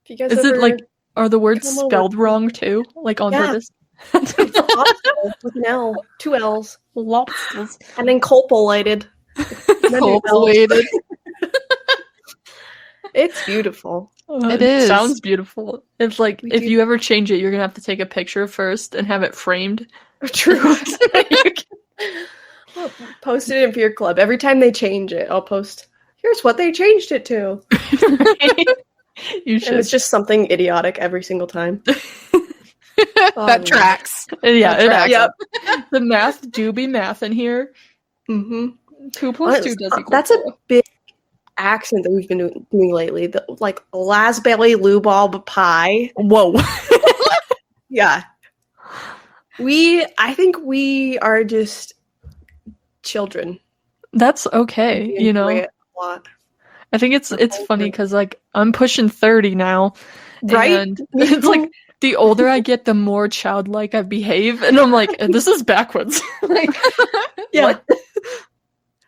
you guys is it like, are the words spelled wring too? Like on purpose? It's a lobster with an L, 2 L's. Lobsters. And incorporated. Incorporated. It's beautiful. It is. Sounds beautiful. It's like, if you ever change it, you're going to have to take a picture first and have it framed. True. I'll post it in Fear Club. Every time they change it, I'll post, here's what they changed it to. You should. And it's just something idiotic every single time. That tracks. Yeah, that tracks. Yep. The math do be math in here. Mm-hmm. 2 plus 2 does equal That's 4. a big accent that we've been doing lately. Like raspberry rhubarb pie. Whoa. Yeah. I think we are just children. That's okay, It a lot. I think it's funny because like I'm pushing 30 now, right? And it's like the older I get, the more childlike I behave, and I'm like, this is backwards. Like, yeah.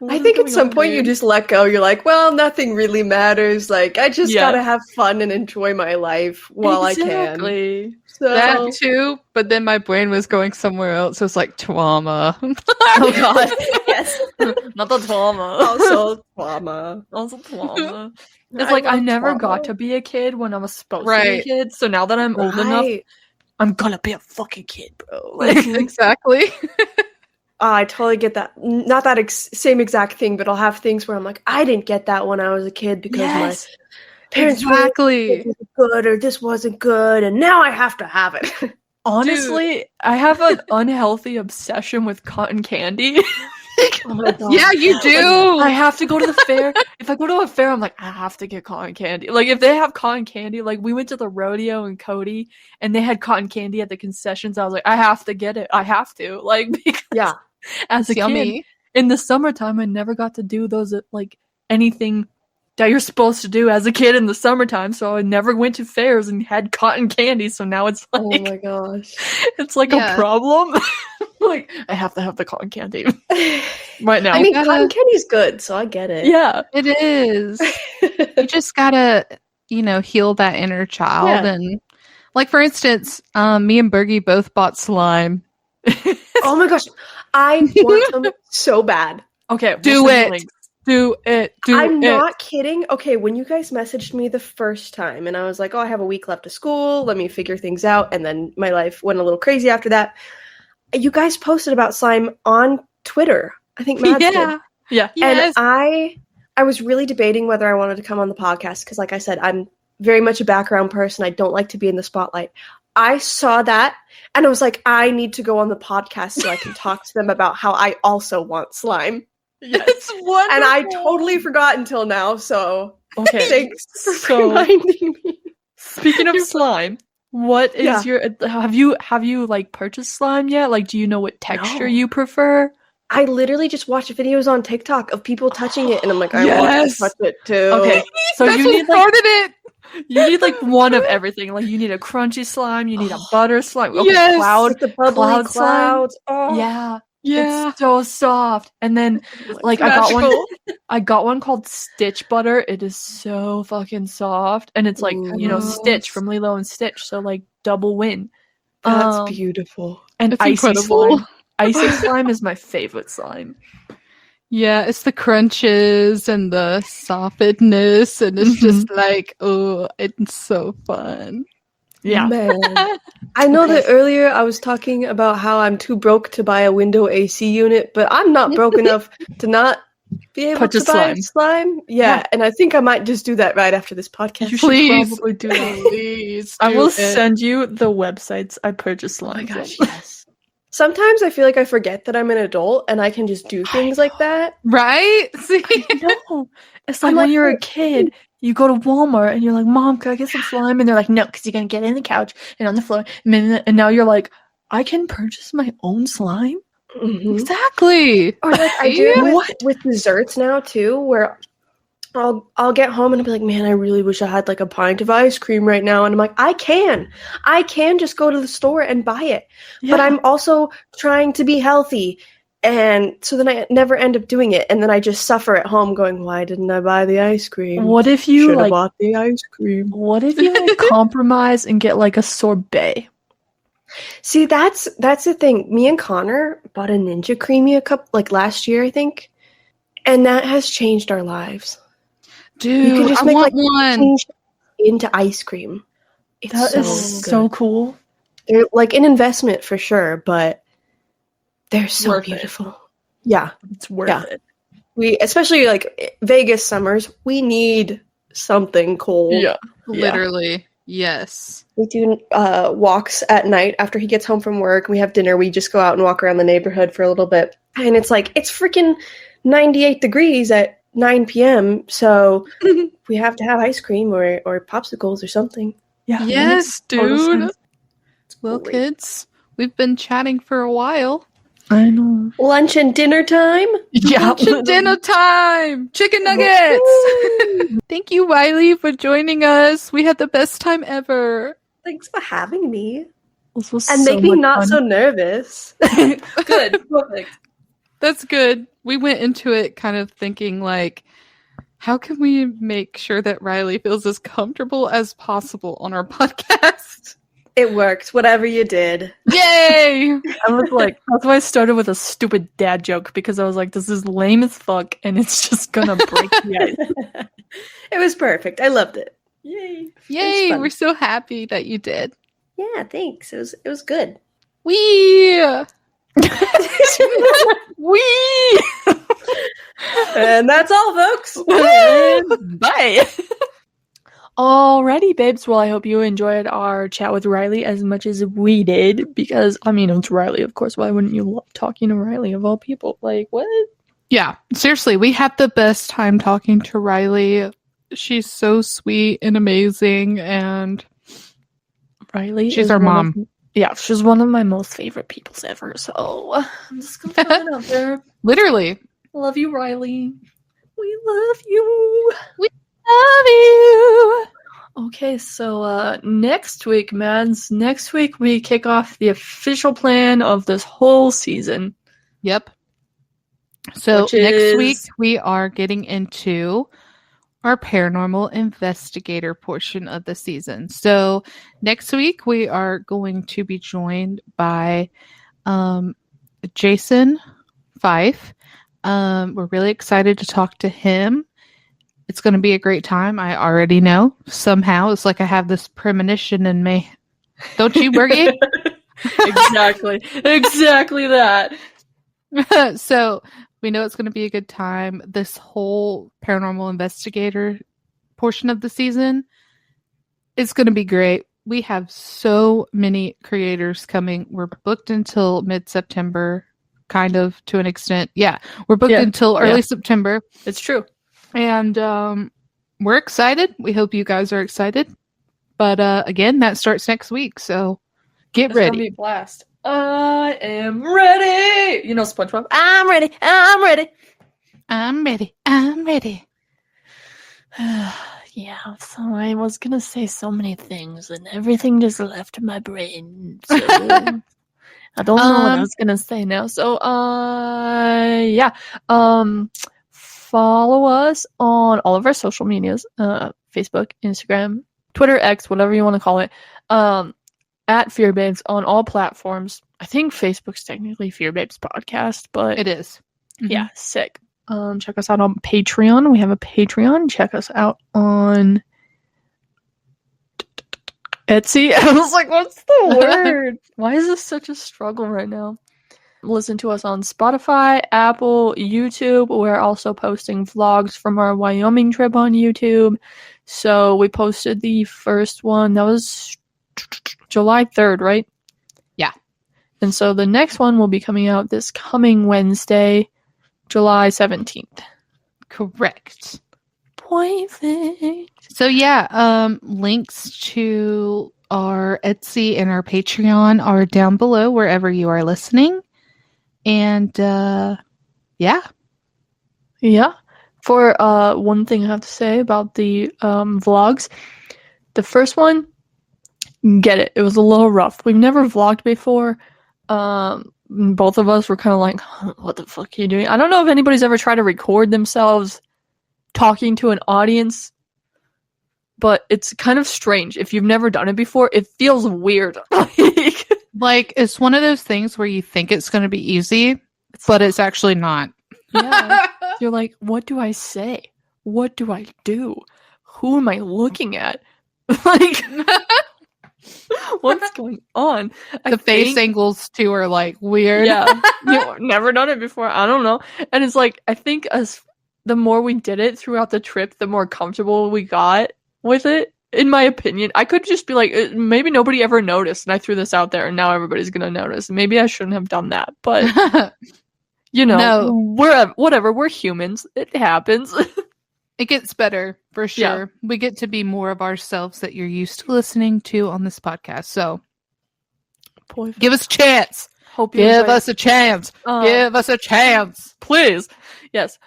I think at some point you just let go. You're like, well, nothing really matters. Like, I just gotta have fun and enjoy my life while I can. So, that too, but then my brain was going somewhere else. So it's like trauma. Oh god, yes, not the trauma. Also trauma. It's like I never got to be a kid when I was supposed to be a kid. So now that I'm old enough, I'm gonna be a fucking kid, bro. Like, Exactly. I totally get that. Not that same exact thing, but I'll have things where I'm like, I didn't get that when I was a kid because my parents Exactly. really good or this wasn't good, and now I have to have it. honestly, I have an unhealthy obsession with cotton candy. Oh my God. Yeah, you do. I have to go to the fair. If I go to a fair, I'm like, I have to get cotton candy. Like, if they have cotton candy, like, we went to the rodeo in Cody, and they had cotton candy at the concessions. I was like, I have to get it. I have to. Like, because Yeah. as a kid, in the summertime, I never got to do those, like, anything that you're supposed to do as a kid in the summertime. So I never went to fairs and had cotton candy. So now it's like, Oh my gosh. it's like a problem. Like, I have to have the cotton candy right now. I mean, cotton candy's good, so I get it. Yeah, it is. You just gotta, heal that inner child. Yeah. And like, for instance, me and Bergie both bought slime. Oh my gosh. I want them so bad. okay, Do we'll send it. links. Do it. I'm not kidding. Okay, when you guys messaged me the first time and I was like, oh, I have a week left of school, let me figure things out, and then my life went a little crazy after that. You guys posted about slime on Twitter. I think Mads did. Yeah. Yes. And I was really debating whether I wanted to come on the podcast because, like I said, I'm very much a background person. I don't like to be in the spotlight. I saw that and I was like, I need to go on the podcast so I can talk to them about how I also want slime. Yes. It's wonderful. And I totally forgot until now, so Okay. thanks for So- reminding me. Speaking of slime, what is your have you like purchased slime yet? Like, do you know what texture No. you prefer? I literally just watch videos on TikTok of people touching it, and I'm like, I Yes. want to touch it too. Okay, so That's you what need like started it. you need like one of everything. Like, you need a crunchy slime, you need a butter slime. Okay, Yes. cloud. Like the bubbly cloud slime. clouds. Oh, Yeah, Yeah. it's so soft. And then like I got one called Stitch Butter. It is so fucking soft, and it's like Ooh. Stitch from Lilo and Stitch. So like double win. that's beautiful. And It's icy incredible. slime. Icy slime is my favorite slime. Yeah, it's the crunches and the softness, and it's just like, oh, it's so fun. Yeah. Man. I know that earlier I was talking about how I'm too broke to buy a window AC unit, but I'm not broke enough to not be able Purchase to buy slime. slime. Yeah, and I think I might just do that right after this podcast. You should Please. probably do that. Please, I do will it. send you the websites I purchased slime. Oh my from. gosh, yes. Sometimes I feel like I forget that I'm an adult and I can just do things like that. Right? See? No, it's like I'm when like, you're a kid, you go to Walmart and you're like, "Mom, can I get some slime?" And they're like, "No, because you're gonna get in the couch and on the floor." And now you're like, "I can purchase my own slime." Mhm. Exactly. Or like I do it What? with desserts now too, where I'll get home and I'll be like, man, I really wish I had like a pint of ice cream right now. And I'm like, I can just go to the store and buy it. Yeah. But I'm also trying to be healthy. And so then I never end up doing it. And then I just suffer at home going, why didn't I buy the ice cream? What if you Should have like? bought the ice cream. What if you like compromise and get like a sorbet? See, that's the thing. Me and Connor bought a Ninja Creamy last year, I think. And that has changed our lives. Dude, You can just I make want like one. change into ice cream. It's That so is good. so cool. They're like an investment for sure, but they're so Worth it. beautiful. Yeah. It's worth Yeah. it. We especially like Vegas summers, we need something cold. Yeah. Literally. Yes. We do walks at night after he gets home from work. We have dinner. We just go out and walk around the neighborhood for a little bit. And it's like, it's freaking 98 degrees at 9 p.m. So we have to have ice cream or popsicles or something. Yeah. Yes, that makes total dude. sense. Well, Great. kids, we've been chatting for a while. I know. Lunch and dinner time? Yeah. Lunch and dinner time! Chicken nuggets! Thank you, Wiley, for joining us. We had the best time ever. Thanks for having me. This was And so make me much not fun. so nervous. Good. Perfect. That's good. We went into it kind of thinking like, how can we make sure that Riley feels as comfortable as possible on our podcast? It worked, whatever you did. Yay! I was like, that's why I started with a stupid dad joke, because I was like, this is lame as fuck and it's just gonna break the ice. It was perfect. I loved it. Yay. Yay! fun. We're so happy that you did. Yeah, thanks. It was good. Wee! Wee! And that's all, folks. Bye. Alrighty, babes. Well, I hope you enjoyed our chat with Rilee as much as we did, because, I mean, it's Rilee, of course. Why wouldn't you love talking to Rilee, of all people? Like, what? Yeah, seriously, we had the best time talking to Rilee. She's so sweet and amazing, and Rilee she's is our mom. she's one of my most favorite peoples ever, so I'm just gonna throw it out there. Literally. Love you, Rilee. We love you. Love you. Okay, so next week, Mads, next week we kick off the official plan of this whole season. Yep. So Which next is- week we are getting into our paranormal investigator portion of the season. So next week we are going to be joined by Jason Fife. We're really excited to talk to him. It's going to be a great time. I already know. Somehow it's like I have this premonition in me. Don't you, Bergie? Exactly. Exactly that. So we know it's going to be a good time. This whole paranormal investigator portion of the season is going to be great. We have so many creators coming. We're booked until mid-September, kind of, to an extent. Yeah, we're booked until early September. It's true. And we're excited. We hope you guys are excited. But again, that starts next week. So get ready. It's gonna be a blast. I am ready. You know SpongeBob. I'm ready. I'm ready. I'm ready. I'm ready. Yeah, so I was gonna say so many things and everything just left my brain. So I don't know what I was gonna say now. So yeah. Follow us on all of our social medias, Facebook, Instagram, Twitter, X, whatever you want to call it. At Fear Babes on all platforms. I think Facebook's technically Fear Babes Podcast, but It is. yeah, sick. Check us out on Patreon. We have a Patreon. Check us out on Etsy. I was like, what's the word? Why is this such a struggle right now? Listen to us on Spotify, Apple, YouTube. We're also posting vlogs from our Wyoming trip on YouTube. So we posted the first one. That was July 3rd, right? Yeah. And so the next one will be coming out this coming Wednesday, July 17th. Correct. Perfect. So yeah, links to our Etsy and our Patreon are down below wherever you are listening. And yeah. For one thing I have to say about the vlogs, the first one, get it. It was a little rough. We've never vlogged before. Both of us were kind of like, what the fuck are you doing? I don't know if anybody's ever tried to record themselves talking to an audience, but it's kind of strange. If you've never done it before, it feels weird. Like, it's one of those things where you think it's going to be easy, but it's actually not. Yeah. You're like, what do I say? What do I do? Who am I looking at? Like, what's going on? The face angles, too, are, like, weird. Yeah. Never done it before. I don't know. And it's like, I think the more we did it throughout the trip, the more comfortable we got with it. In my opinion, I could just be like, maybe nobody ever noticed, and I threw this out there, and now everybody's gonna notice. Maybe I shouldn't have done that, but you know, whatever. We're humans. It happens. It gets better for sure. Yeah. We get to be more of ourselves that you're used to listening to on this podcast. So, give us a chance. Give us a chance. Give us a chance, please. Yes.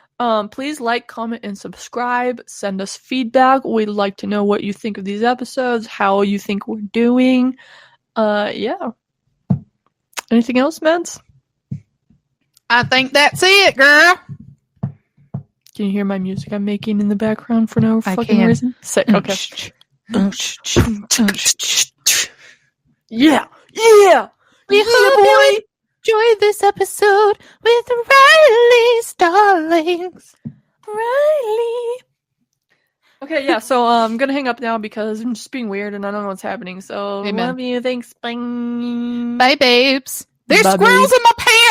Please like, comment, and subscribe. Send us feedback. We'd like to know what you think of these episodes, how you think we're doing. Yeah. Anything else, Mads? I think that's it, girl. Can you hear my music I'm making in the background for no fucking reason? Sick. Okay. Yeah. We hope you enjoyed this episode with Rilee Stallings. Rilee. Okay, yeah, so I'm gonna hang up now because I'm just being weird and I don't know what's happening. So Amen. love you, thanks, bye. Bye, babes. There's Bye, squirrels babes. in my pants.